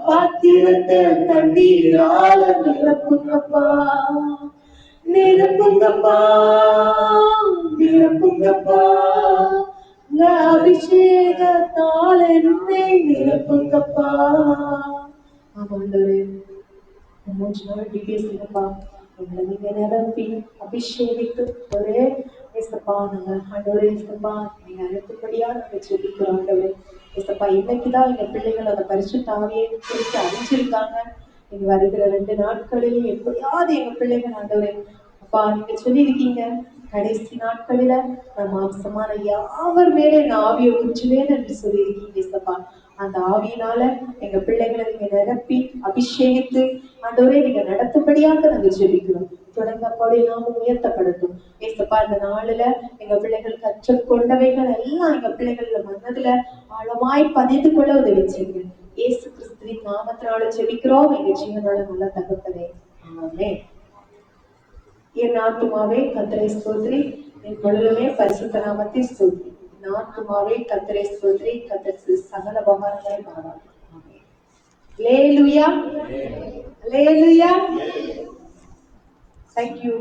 பாத்திரத்தை தண்ணீரால நிரப்புங்கப்பா, நிரப்புங்கப்பா நிரப்புங்கப்பா உங்க அபிஷேகத்தால் என்னை நிரப்புங்கப்பா. ஆமாண்டவரே, 3 நாள் டிபிஎஸ்ப்பா எங்களை நீங்க நிரப்பி அபிஷேகித்து ஒரே ஏசப்பா நாங்க ஆண்டவரே ஏசப்பா நீங்க அழைத்தபடியா நாங்க ஜெபிக்கிறோம் ஆண்டவரே ஏசப்பா. இன்னைக்குதான் எங்க பிள்ளைகள் அந்த பரிசுத்த ஆவியை குறித்து அறிஞ்சிருக்காங்க. நீங்க வருகிற 2 நாட்களில் எப்படியாவது எங்க பிள்ளைகள் ஆண்டவரே அப்பா நீங்க சொல்லியிருக்கீங்க கடைசி நாட்களில நான் மாம்சமான யாவர் மேலே நான் ஆவியை ஊற்றுவேன் என்று சொல்லியிருக்கீங்க ஏசப்பா. அந்த ஆவியினால எங்க பிள்ளைகளை நீங்க நிரப்பி அபிஷேகித்து ஆண்டவரே நீங்க நடத்தும்படியாக நாங்க ஜெபிக்கிறோம். தொடர்ந்து அப்பாவுடைய நாமம் உயர்த்தப்படட்டும் ஏசப்பா. இந்த நாளுல எங்க பிள்ளைகள் கற்றுக்கொண்டவைகள் எல்லாம் எங்க பிள்ளைகள மனதுல ஆழமாய் பதிந்து கொள்ள உதவி செய்யுங்க. இயேசு கிறிஸ்துவின் நாமத்தினால ஜெபிக்கிறோம் எங்க ஜீவனோட நல்ல தகப்பனே, ஆமென். என் ஆத்துமாவே கர்த்தரை ஸ்தோத்திரி, என் முழுவதுமே பரிசுத்த நாமத்தை ஸ்தோத்திரி. என் ஆத்துமாவே கர்த்தரை ஸ்தோத்திரி, கர்த்தர் சகல உபகாரங்களை பாராட்டு. ஆமென். அல்லேலூயா, அல்லேலூயா. Thank you.